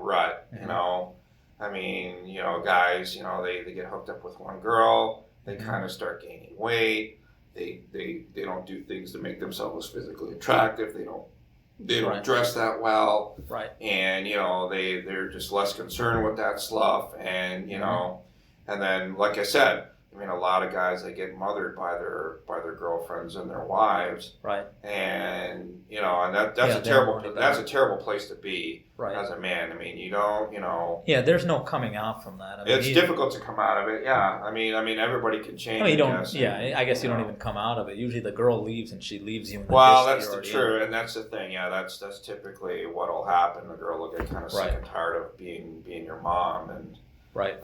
rut, Mm-hmm. you know. I mean, you know, guys, you know, they get hooked up with one girl, they kind of start gaining weight. They don't do things to make themselves physically attractive. They don't dress that well. Right. And, you know, they're just less concerned with that stuff. And, you know, and then, like I said, I mean, a lot of guys, they get mothered by their girlfriends and their wives. Right. And, you know, and that's a terrible place to be as a man. I mean, you don't, you know. Yeah, there's no coming out from that. I mean, it's difficult to come out of it. Yeah. I mean, everybody can change. No, you don't. Guess, I guess you don't even come out of it. Usually the girl leaves and she leaves you in the well, dish that's the truth, and that's the thing. Yeah, that's typically what'll happen. The girl will get kind of sick and tired of being your mom, and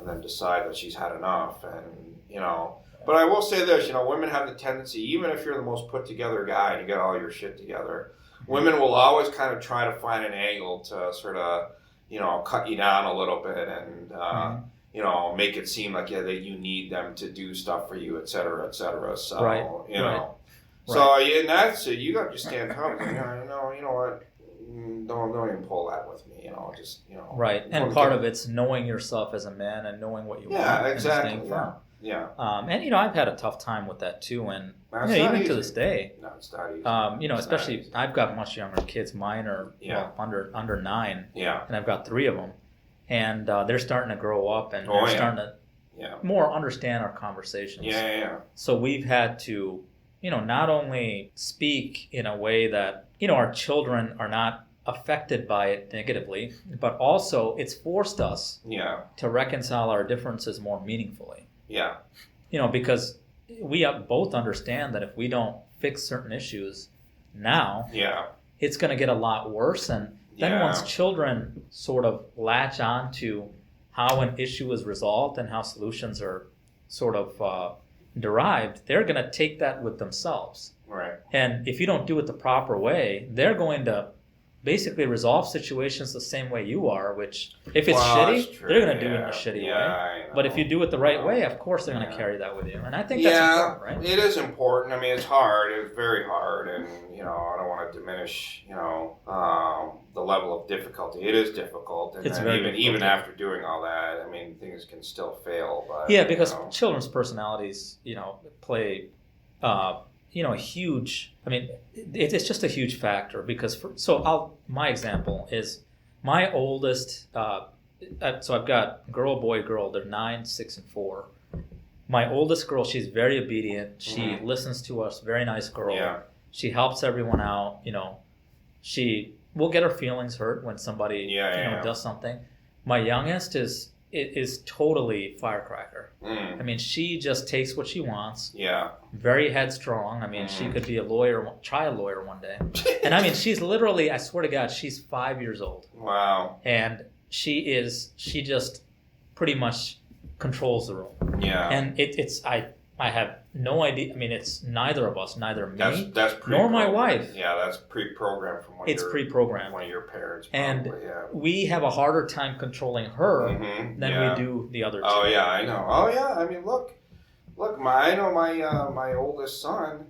then decide that she's had enough, and you know. But I will say this, you know, women have the tendency, even if you're the most put together guy and you got all your shit together, women will always kind of try to find an angle to sort of, you know, cut you down a little bit and, you know, make it seem like, that you need them to do stuff for you, et cetera, et cetera. So, you know. So, in that, so you got to just stand up and, you know what, don't even pull that with me, you know, just, you know. Right, and part of it's knowing yourself as a man and knowing what you want and staying firm. Yeah. And, you know, I've had a tough time with that, too. And, you know, even to this day. No, it's not easy. You know, especially, I've got much younger kids. Mine are under 9. Yeah. And I've got 3 of them. And they're starting to grow up and they're starting to more understand our conversations. Yeah. So we've had to, you know, not only speak in a way that, you know, our children are not affected by it negatively, but also it's forced us to reconcile our differences more meaningfully. Yeah. You know, because we both understand that if we don't fix certain issues now, it's going to get a lot worse. And then once children sort of latch on to how an issue is resolved and how solutions are sort of derived, they're going to take that with themselves. Right. And if you don't do it the proper way, they're going to basically resolve situations the same way you are, which if it's shitty, they're going to do it in a shitty way. But if you do it the right way, of course they're going to carry that with you. And I think that's important, right? It is important. I mean, it's hard. It's very hard. And, you know, I don't want to diminish, you know, the level of difficulty. It is difficult. And it's very difficult. Even after doing all that, I mean, things can still fail. But, because children's personalities, you know, play... you know, a huge, I mean, it's just a huge factor because, my example is my oldest, so I've got girl, boy, girl, they're 9, 6, and 4. My oldest girl, she's very obedient. She listens to us, very nice girl. Yeah. She helps everyone out, you know. She will get her feelings hurt when somebody, does something. My youngest is totally firecracker. I mean, she just takes what she wants. Yeah. Very headstrong. I mean, she could be a lawyer, try a lawyer one day. And I mean, she's literally, I swear to God, she's 5 years old. Wow. And she just pretty much controls the room. Yeah. And I have no idea. I mean, it's neither of us, neither me, that's nor my wife. Yeah, that's pre-programmed from it's pre-programmed. One of your parents. Probably, and we have a harder time controlling her than we do the other two. Oh yeah, I know. Oh yeah, I mean, look. I know my oldest son.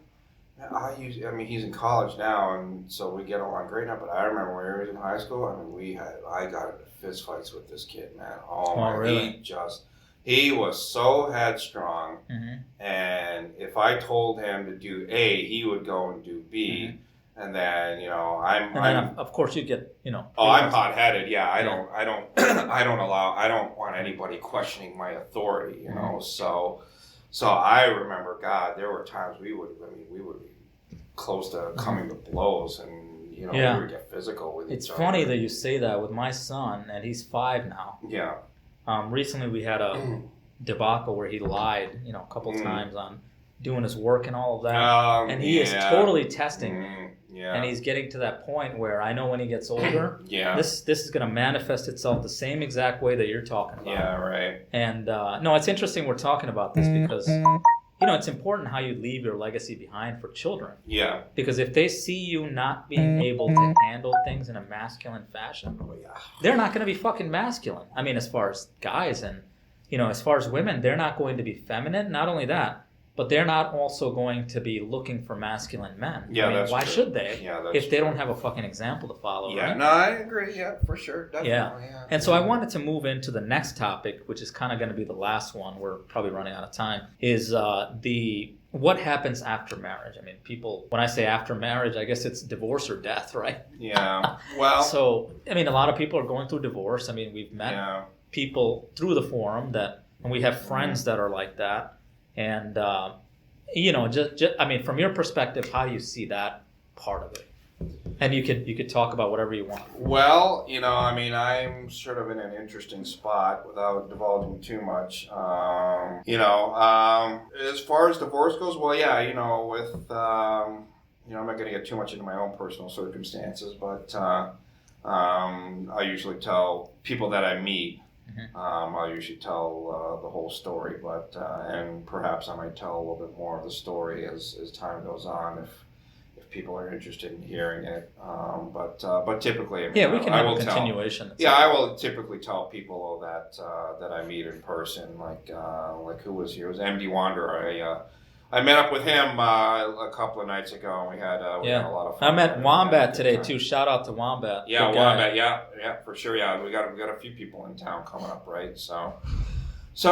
I mean, he's in college now, and so we get along great now. But I remember when he was in high school. I mean, I got into fist fights with this kid, man. Oh my, really? He was so headstrong, and if I told him to do A, he would go and do B, and then of course you get I'm hot-headed. Yeah, I don't want anybody questioning my authority. You know, so I remember, God, there were times we would be close to coming to blows, and we would get physical with each other. It's funny that you say that with my son, and he's 5 now. Yeah. Recently we had debacle where he lied, a couple times on doing his work and all of that. And he is totally testing me. Yeah. And he's getting to that point where I know when he gets older, this is going to manifest itself the same exact way that you're talking about. Yeah, right. And no, it's interesting we're talking about this because, it's important how you leave your legacy behind for children. Yeah. Because if they see you not being able to handle things in a masculine fashion, they're not going to be fucking masculine. I mean, as far as guys and, as far as women, they're not going to be feminine. Not only that, but they're not also going to be looking for masculine men. Yeah, I mean, that's why true. should they? Yeah, that's if they true. don't have a fucking example to follow, Yeah, right? no, I agree. Yeah, for sure. Definitely. Yeah. And so I wanted to move into the next topic, which is kind of going to be the last one. We're probably running out of time. Is what happens after marriage? I mean, people, when I say after marriage, I guess it's divorce or death, right? Yeah. Well. So, I mean, a lot of people are going through divorce. I mean, we've met people through the forum and we have friends that are like that. And, just, I mean, from your perspective, how do you see that part of it? And you could talk about whatever you want. Well, I mean, I'm sort of in an interesting spot without divulging too much. As far as divorce goes, well, yeah, with, I'm not going to get too much into my own personal circumstances, but I usually tell people that I meet, I'll usually tell the whole story, but and perhaps I might tell a little bit more of the story as time goes on if people are interested in hearing it. But typically, I mean, we can have a continuation. I will typically tell people that I meet in person, like who was here? It was MD Wanderer. I met up with him a couple of nights ago, and we had a lot of fun. I met Wombat today too. Shout out to Wombat. Yeah, Wombat. Yeah, for sure. Yeah, we got a few people in town coming up, right? So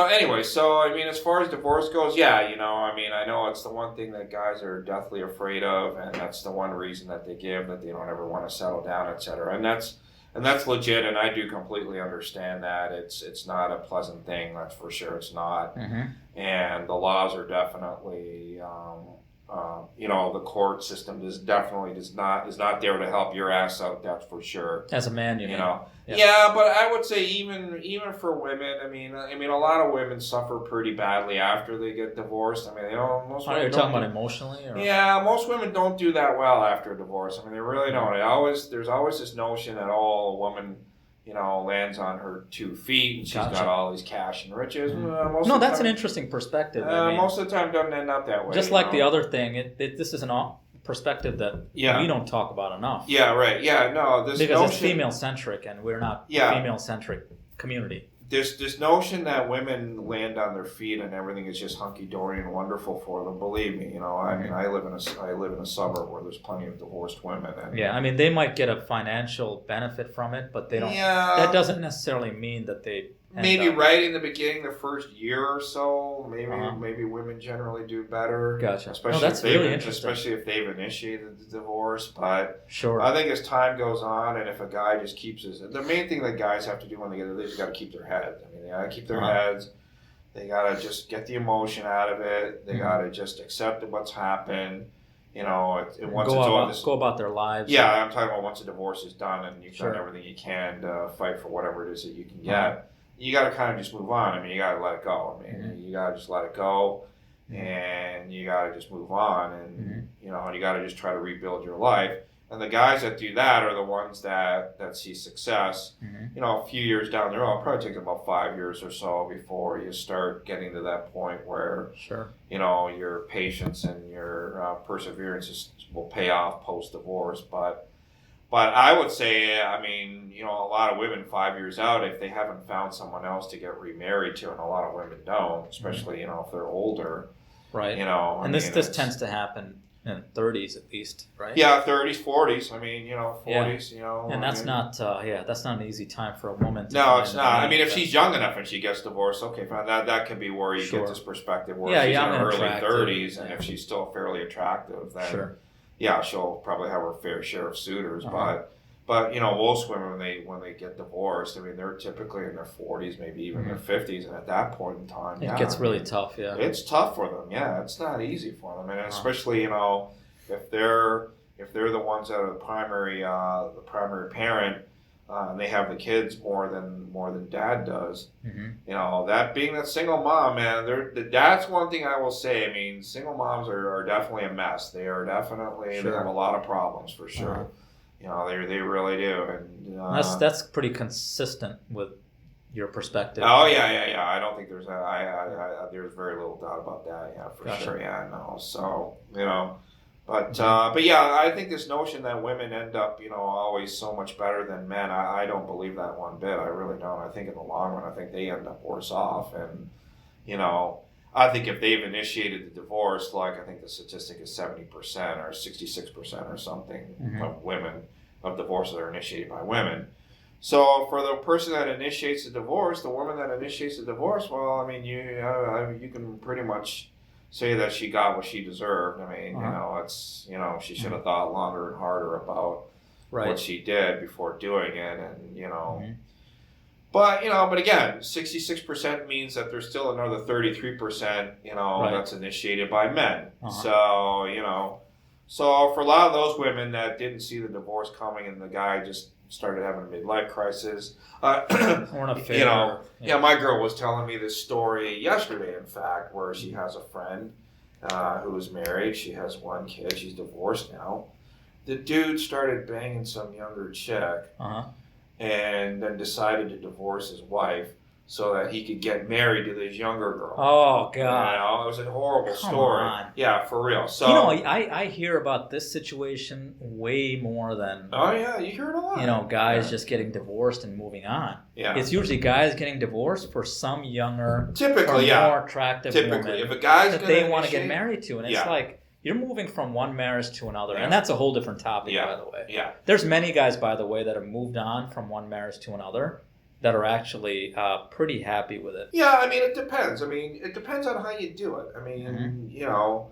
anyway, I mean, as far as divorce goes, I mean, I know it's the one thing that guys are deathly afraid of, and that's the one reason that they give, that they don't ever want to settle down, etc. And that's legit, and I do completely understand that. It's not a pleasant thing, that's for sure. It's not. And the laws are definitely, the court system is not there to help your ass out. That's for sure. As a man, you know. Yeah, but I would say even for women, I mean, a lot of women suffer pretty badly after they get divorced. I mean, most women. You're talking about emotionally, or? Yeah, most women don't do that well after a divorce. I mean, they really don't. There's always this notion that a woman, lands on her 2 feet and she's got all these cash and riches. That's an interesting perspective. Most of the time, it doesn't end up that way. Just like the other thing, this is an perspective that we don't talk about enough. Yeah, right. Yeah, no, because it's female centric, and we're not a female centric community. This notion that women land on their feet and everything is just hunky dory and wonderful for them. Believe me, I mean, I live in a suburb where there's plenty of divorced women. And, I mean, they might get a financial benefit from it, but they don't. Yeah. That doesn't necessarily mean that they. Maybe right in the beginning, the first year or so, maybe women generally do better. Gotcha. Especially if they've initiated the divorce. But sure, I think as time goes on, and if a guy just keeps the main thing that guys have to do when they get it, they just got to keep their heads. I mean, they got to keep their heads. They got to just get the emotion out of it. They got to just accept what's happened. Go about their lives. Yeah, I'm talking about once a divorce is done and you've done everything you can to fight for whatever it is that you can get. You got to kind of just move on. I mean, you got to let it go. I mean, you got to just let it go, and you got to just move on, and and you got to just try to rebuild your life. And the guys that do that are the ones that see success. A few years down the road, it probably takes about 5 years or so before you start getting to that point where your patience and your perseverance will pay off post divorce, But I would say, I mean, a lot of women 5 years out, if they haven't found someone else to get remarried to, and a lot of women don't, especially, if they're older. Right. And this tends to happen in 30s at least, right? Yeah, 30s, 40s. I mean, 40s, And that's not an easy time for a woman to No, it's not. I mean, if she's young enough and she gets divorced, okay, fine. That can be where you get this perspective where she's in her early 30s, and if she's still fairly attractive, then... Yeah, she'll probably have her fair share of suitors, but most women when they get divorced, I mean, they're typically in their 40s, maybe even their 50s, and at that point in time, it gets really tough. Yeah, it's tough for them. Yeah, it's not easy for them, and especially if they're the ones that are the primary parent. and they have the kids more than dad does. Mm-hmm. You know, that being that single mom, man, that's one thing I will say. I mean, single moms are definitely a mess. They are definitely Sure. they have a lot of problems for sure. Uh-huh. You know, they really do, and That's pretty consistent with your perspective. oh yeah. I don't think there's there's very little doubt about that. Yeah, for Gotcha. sure. Yeah, no. So you know, but yeah, I think this notion that women end up, you know, always so much better than men, I don't believe that one bit. I really don't. I think in the long run, I think they end up worse off. And, you know, I think if they've initiated the divorce, like I think the statistic is 70% or 66% or something Mhm. of women, of divorces are initiated by women. So for the person that initiates the divorce, the woman that initiates the divorce, well, I mean, you can pretty much say that she got what she deserved. I mean, Uh-huh. you know, it's, you know, she should have thought longer and harder about Right. what she did before doing it, and you know. Mhm. But you know, but again, 66% means that there's still another 33%, you know, Right. that's initiated by men. Uh-huh. So you know, so for a lot of those women that didn't see the divorce coming and the guy just started having a midlife crisis, Or an affair. you know, yeah, my girl was telling me this story yesterday, in fact, where she has a friend who is married. She has one kid. She's divorced now. The dude started banging some younger chick Uh-huh. and then decided to divorce his wife so that he could get married to this younger girl. Oh, You God. know, it was a horrible Come story. on. Yeah, for real. So, You know, I hear about this situation way more than, oh yeah, you hear it a lot. you know, guys Yeah. just getting divorced and moving on. Yeah. It's usually guys getting divorced for some younger, or Typically, yeah. more attractive Typically, woman if a guy's that gonna they want to get initiate- married to. And it's Yeah. like, you're moving from one marriage to another. Yeah. And that's a whole different topic, Yeah. by the way. Yeah. There's many guys, by the way, that have moved on from one marriage to another that are actually pretty happy with it. Yeah, I mean, it depends. I mean, it depends on how you do it. I mean, Mm-hmm. you know,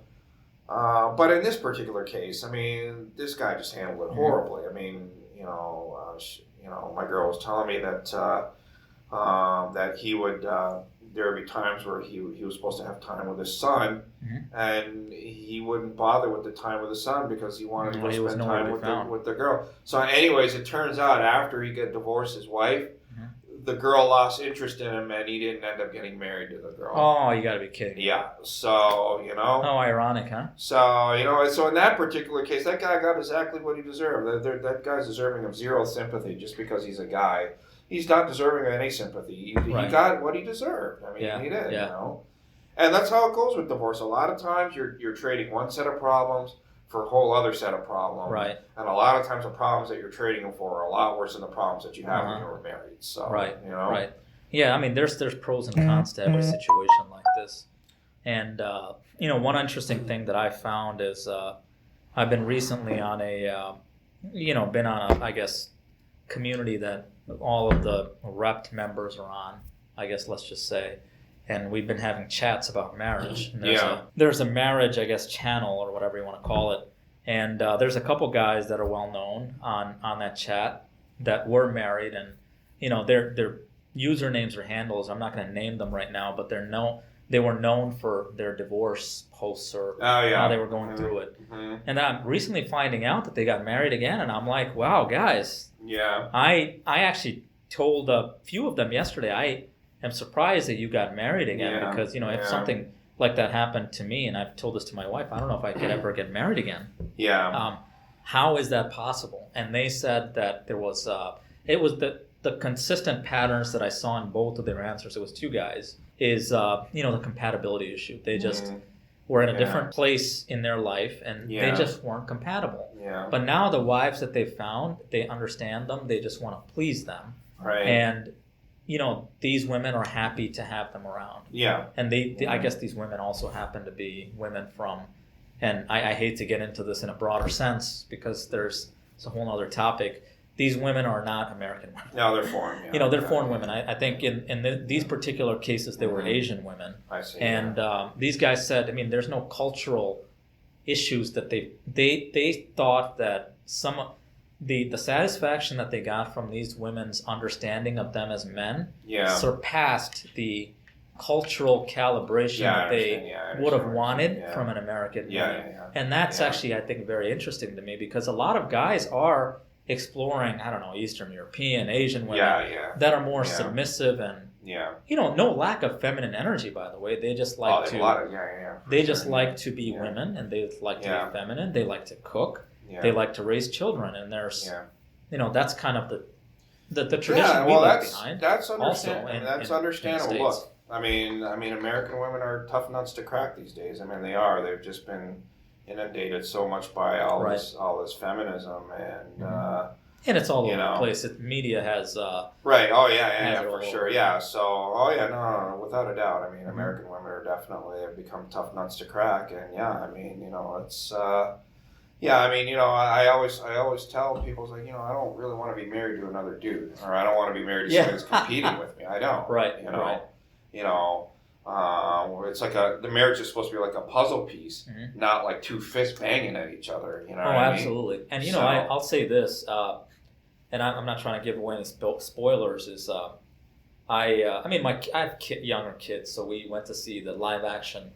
but in this particular case, I mean, this guy just handled it Mhm. horribly. I mean, you know, my girl was telling me that that he would. There would be times where he was supposed to have time with his son, Mhm. and he wouldn't bother with the time with his son because he wanted to Well, go he was spend nowhere to time be found. with the girl. So, anyways, it turns out after he got divorced his wife, Mhm. the girl lost interest in him, and he didn't end up getting married to the girl. Oh, you got to be kidding. Yeah, so, you know. How ironic, huh? So, you know, so in that particular case, that guy got exactly what he deserved. That guy's deserving of zero sympathy just because he's a guy. He's not deserving of any sympathy. He Right. got what he deserved. I mean, Yeah, he did, yeah. you know. And that's how it goes with divorce. A lot of times you're trading one set of problems for a whole other set of problems. Right. And a lot of times the problems that you're trading them for are a lot worse than the problems that you had when Uh-huh. you were married. So, Right, you know. Right. Yeah, I mean, there's pros and cons to every situation like this. And, you know, one interesting thing that I found is I've been recently on been on a, I guess, community that all of the repped members are on, I guess, let's just say. And we've been having chats about marriage. And there's a marriage, I guess, channel or whatever you want to call it. And there's a couple guys that are well known on that chat that were married, and you know their usernames or handles. I'm not going to name them right now, but they were known for their divorce posts or how they were going through it. Mm-hmm. And I'm recently finding out that they got married again, and I'm like, wow, guys. Yeah. I actually told a few of them yesterday. I am surprised that you got married again because you know if something like that happened to me, and I've told this to my wife, I don't know if I could ever get married again. Yeah. How is that possible? And they said that there was it was the consistent patterns that I saw in both of their answers. It was two guys. Is the compatibility issue. They just were in a different place in their life, and they just weren't compatible. Yeah. But now the wives that they found, they understand them. They just want to please them. Right. And you know, these women are happy to have them around. Yeah. And I guess these women also happen to be women from, and I hate to get into this in a broader sense because it's a whole other topic. These women are not American women. No, they're foreign. Yeah. You know, they're foreign women. I think in these particular cases, they were Asian women. I see. And these guys said, I mean, there's no cultural issues that they thought that the satisfaction that they got from these women's understanding of them as men surpassed the cultural calibration that they would have wanted from an American woman. And that's actually, I think, very interesting to me because a lot of guys are exploring, I don't know, Eastern European, Asian women Yeah. that are more Yeah. submissive and, Yeah. no lack of feminine energy, by the way. They just like There's to, a lot of, for they sure. just like to be Yeah. women, and they like to Yeah. be feminine. They like to cook. Yeah. They like to raise children, and there's, Yeah. That's kind of the tradition Yeah, we well, leave that's behind. understandable. also in- That's in the understandable. States. Look, I mean, American women are tough nuts to crack these days. I mean, they are. They've just been inundated so much by all Right. this feminism, and And it's all over you know. the place. Media has, right. Oh has yeah, it all for sure. over. Yeah. So, no, without a doubt. I mean, American women are definitely have become tough nuts to crack, and I mean, it's. I mean, I always tell people, it's like, I don't really want to be married to another dude, or I don't want to be married to Yeah. somebody who's competing with me. I don't. Right, Right. right. It's like the marriage is supposed to be like a puzzle piece, Mhm. not like two fists banging at each other. You know Oh, what I mean? absolutely. And So- I'll say this, and I'm not trying to give away any spoilers. Is I have younger kids, so we went to see the live action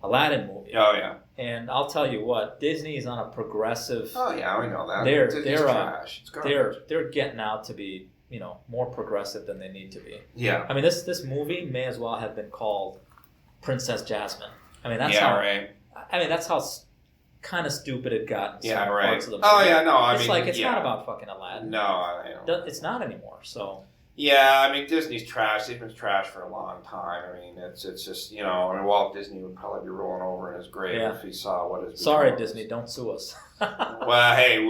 Aladdin movie. Oh yeah. And I'll tell you what, Disney's on a progressive. Oh yeah, we know that. They're trash. It's garbage. they're getting out to be more progressive than they need to be. Yeah. I mean, this movie may as well have been called Princess Jasmine. I mean, that's right. that's how kind of stupid it got in Yeah, some right. parts of the movie. Oh yeah, no, It's not about fucking Aladdin. No, It's not anymore. So Yeah, I mean Disney's trash. They've been trash for a long time. I mean, it's just Walt Disney would probably be rolling over in his grave if he saw what is. Sorry, Disney, don't sue us. Well, hey,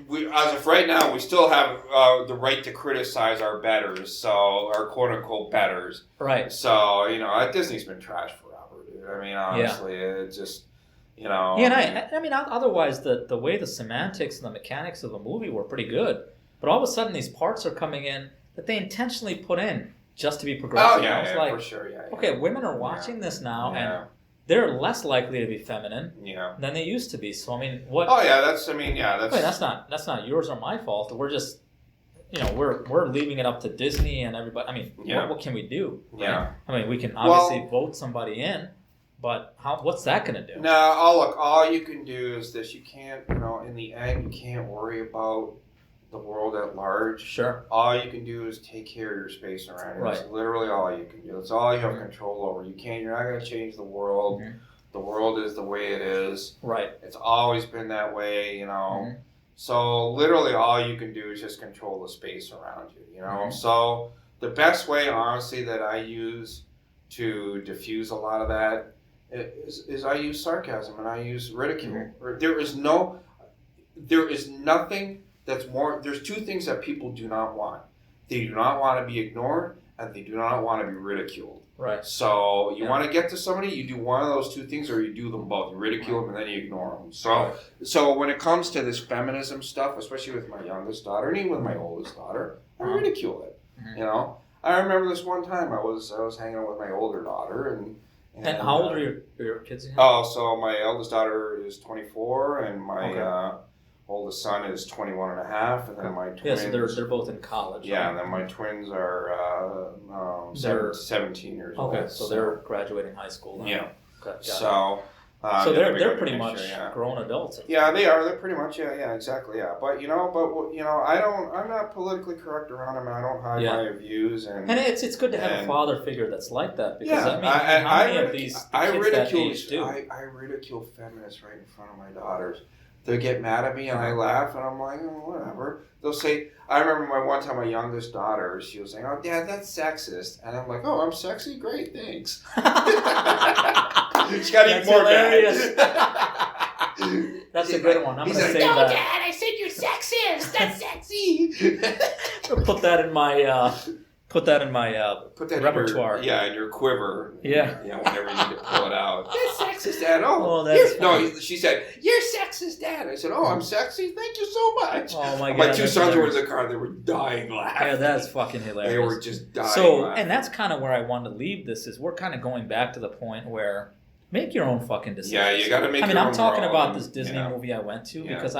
we as of right now, we still have the right to criticize our betters, so our quote unquote betters. Right. So Disney's been trash forever, dude. I mean, honestly, it's just. Yeah, and I mean, otherwise, the way the semantics and the mechanics of the movie were pretty good, but all of a sudden these parts are coming in that they intentionally put in just to be progressive. Oh yeah, I was like, for sure, yeah. okay, women are watching this now, Yeah. and they're less likely to be feminine Yeah. than they used to be. So I mean, what? Oh yeah, that's. That's not yours or my fault. We're just, we're leaving it up to Disney and everybody. I mean, what can we do? Right? Yeah. I mean, we can obviously vote somebody in, but what's that going to do? No, all you can do is this. You can't, in the end, you can't worry about the world at large. Sure. All you can do is take care of your space around you. Right. That's literally all you can do. That's all you have control over. You're not going to change the world. Mhm. The world is the way it is. Right. It's always been that way, Mhm. So literally all you can do is just control the space around you, Mhm. So the best way, honestly, that I use to diffuse a lot of that is I use sarcasm and I use ridicule. There is nothing that's more. There's two things that people do not want. They do not want to be ignored, and they do not want to be ridiculed. Right. So you want to get to somebody, you do one of those two things, or you do them both. You ridicule them and then you ignore them. So when it comes to this feminism stuff, especially with my youngest daughter and even with my oldest daughter, I ridicule it. Mhm. I remember this one time I was hanging out with my older daughter And how old are your kids again? Oh, so my eldest daughter is 24, and my oldest son is 21 and a half, and then my twins... Yeah, so they're both in college. Yeah, right? and then my twins are They're 17 years old. Okay, so they're graduating high school now. Yeah. Got it. So they're pretty much grown adults. Yeah, they are. They're pretty much exactly. But I'm not politically correct around them, and I don't hide my views. And it's good to have a father figure that's like that, because I ridicule feminists right in front of my daughters. They get mad at me and I laugh and I'm like, whatever. They'll say, I remember one time my youngest daughter, she was saying, "Oh, Dad, that's sexist," and I'm like, "Oh, I'm sexy? Great, thanks." She's got even more hilarious. mad. That's a good one. I'm going to say "No, that. Dad, I said you're sexist. That's sexy." Put that in my Put that repertoire. in your quiver. Yeah. Whenever you need to pull it out. That's sexist, Dad. Oh, that's she said, "You're sexist, Dad." I said, "Oh, I'm sexy. Thank you so much." Oh my God. My two sons were in hilarious. the car. They were dying laughing. Yeah, that's fucking hilarious. They were just dying. So, laughing. and that's kind of where I wanted to leave this, is we're kind of going back to the point where make your own fucking decisions. Yeah, you got to make. I mean, your I'm own talking world. about this Disney movie I went to because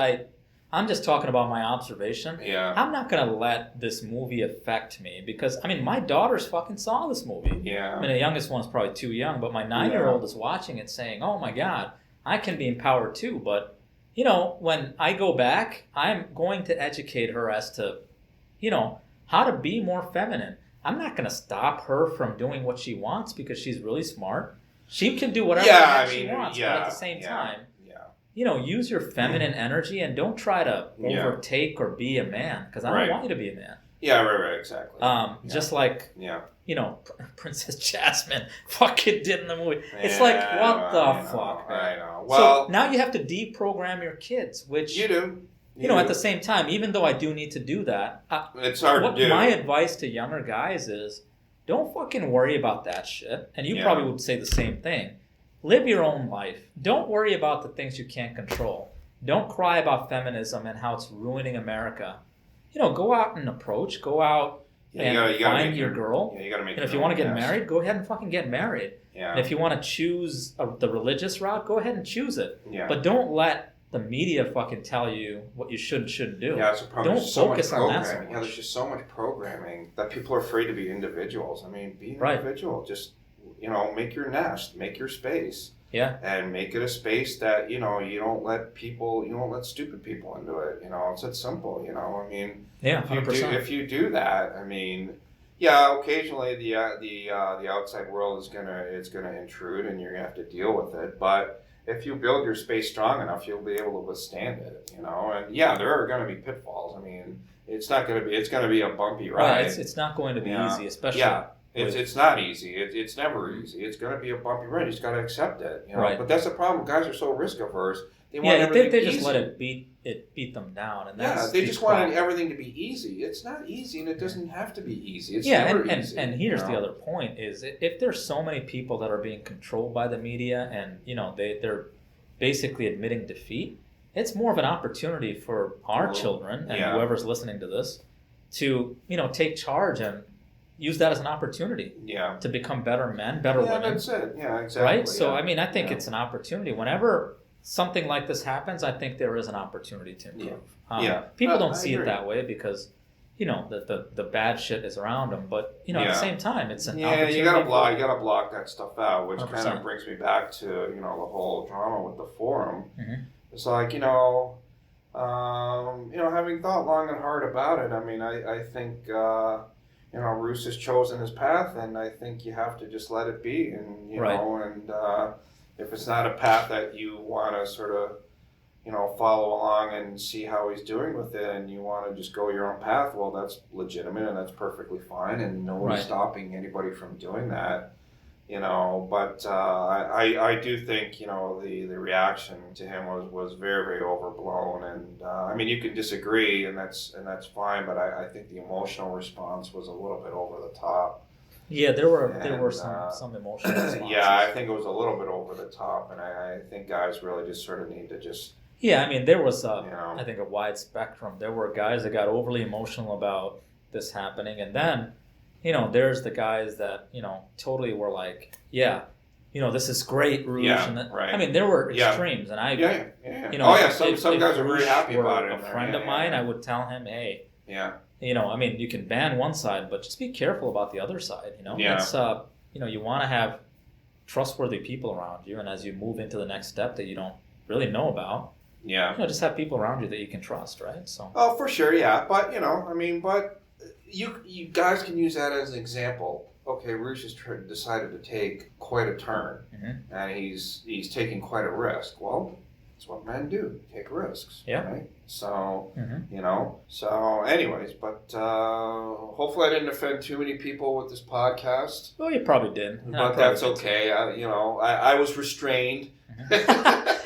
I'm just talking about my observation. Yeah. I'm not going to let this movie affect me because, I mean, my daughters fucking saw this movie. Yeah. I mean, the youngest one's probably too young, but my 9-year-old is watching it saying, "Oh my God, I can be empowered too." But when I go back, I'm going to educate her as to, how to be more feminine. I'm not going to stop her from doing what she wants because she's really smart. She can do whatever she wants, but at the same time, use your feminine energy and don't try to overtake or be a man, because I don't want you to be a man. Yeah, right, exactly. Just like, Princess Jasmine fucking did in the movie. It's like, what the fuck, man? I know. Well, so now you have to deprogram your kids, which you do. At the same time, even though I do need to do that, it's hard to do. My advice to younger guys is, don't fucking worry about that shit. And you probably would say the same thing. Live your own life. Don't worry about the things you can't control. Don't cry about feminism and how it's ruining America. Go out and approach. Go out and find your girl. Yeah, you gotta make. And if you want to get married, go ahead and fucking get married. Yeah. And if you want to choose the religious route, go ahead and choose it. Yeah. But don't let the media fucking tell you what you should and shouldn't do. Yeah, it's a problem. Don't focus on that so much. Yeah, there's just so much programming that people are afraid to be individuals. I mean, be an individual. Just, make your nest, make your space. Yeah. And make it a space that, you don't let stupid people into it. It's that simple, I mean, yeah, 100%. If you do that, I mean, yeah, occasionally the outside world is gonna intrude and you're gonna have to deal with it, but if you build your space strong enough, you'll be able to withstand it, and yeah, there are going to be pitfalls. I mean, it's going to be a bumpy ride. It's not going to be easy, especially. Yeah, it's not easy. It's never easy. It's going to be a bumpy ride. You just got to accept it, Right. But that's the problem. Guys are so risk averse. They want everything they easy. just let it beat them down, and that's they just wanted everything to be easy. It's not easy, and it doesn't have to be easy. It's never easy. And here's the other point: is if there's so many people that are being controlled by the media, and they're basically admitting defeat, it's more of an opportunity for our children and whoever's listening to this to take charge and use that as an opportunity to become better men, better women. That's it. Yeah, exactly. Right? So I mean, I think it's an opportunity. Whenever something like this happens, I think there is an opportunity to improve. People don't see it that way because the bad shit is around them, but at the same time, it's an opportunity. You gotta block that stuff out, which 100%. Kind of brings me back to the whole drama with the forum. Mm-hmm. It's like having thought long and hard about it. I mean, I think Roos has chosen his path, and I think you have to just let it be, and and if it's not a path that you want to sort of follow along and see how he's doing with it, and you want to just go your own path, well, that's legitimate and that's perfectly fine, and no one's stopping anybody from doing that, but I do think, the reaction to him was very, very overblown, and I mean, you can disagree, and that's fine, but I think the emotional response was a little bit over the top. Yeah, there were some emotional responses. Yeah, I think it was a little bit over the top, and I think guys really just sort of need to just... Yeah, I mean, there was, I think, a wide spectrum. There were guys that got overly emotional about this happening, and then, there's the guys that, totally were like, this is great, Rouge. Yeah, and right. I mean, there were extremes, and I... Some guys are very happy about it. A friend of mine, I would tell him, hey... Yeah. I mean, you can ban one side, but just be careful about the other side, Yeah. It's, you want to have trustworthy people around you, and as you move into the next step that you don't really know about... Yeah. Just have people around you that you can trust, right? So. Oh, for sure, yeah. But, but you guys can use that as an example. Okay, Rouge has decided to take quite a turn, and he's taking quite a risk. Well, that's what men do, take risks, right? So, so anyways, but hopefully I didn't offend too many people with this podcast. Well, you probably did. But that's okay. I was restrained.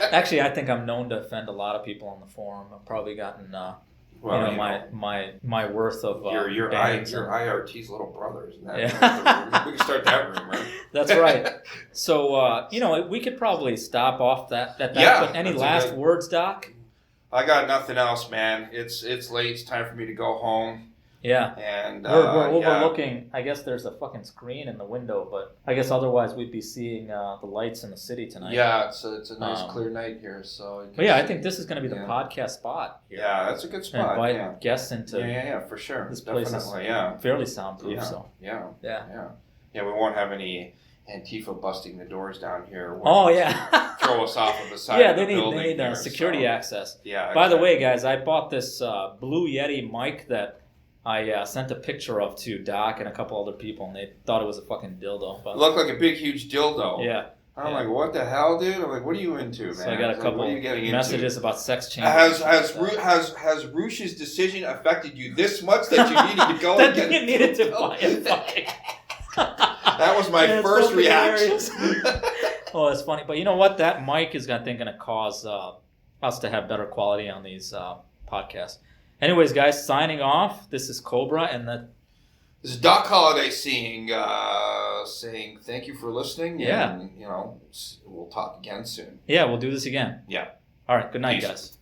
Actually, I think I'm known to offend a lot of people on the forum. I've probably gotten, my worth of your bans IRT's little brother, isn't that? Yeah. We can start that rumor. That's right. So, we could probably stop off that. But any last words, Doc? I got nothing else, man. It's late. It's time for me to go home. Yeah. And we're overlooking. I guess there's a fucking screen in the window, but I guess otherwise we'd be seeing the lights in the city tonight. Yeah, it's a nice clear night here. So. But I think this is going to be the podcast spot here. Yeah, that's a good spot. Invite guests into. Yeah, for sure. This place is fairly soundproof. Yeah. So. Yeah. We won't have any Antifa busting the doors down here. Oh yeah. Throw us off of the side Yeah, of the building. they need here, security access. Yeah. By the way, guys, I bought this Blue Yeti mic that I sent a picture of to Doc and a couple other people, and they thought it was a fucking dildo. But It looked like a big, huge dildo. yeah. I'm like, what the hell, dude? I'm like, what are you into, man? So I got a couple what are you getting messages about sex change. Has Roosh's decision affected you this much that you needed to go that and get you needed to buy a fucking. That was my Yeah, it's first fucking reaction. Oh, that's funny. But you know what? That mic is, I think, going to cause us to have better quality on these podcasts. Anyways, guys, signing off. This is Cobra, and This is Doc Holliday saying thank you for listening. Yeah. And, we'll talk again soon. yeah, we'll do this again. Yeah. All right. Good night, Peace. guys.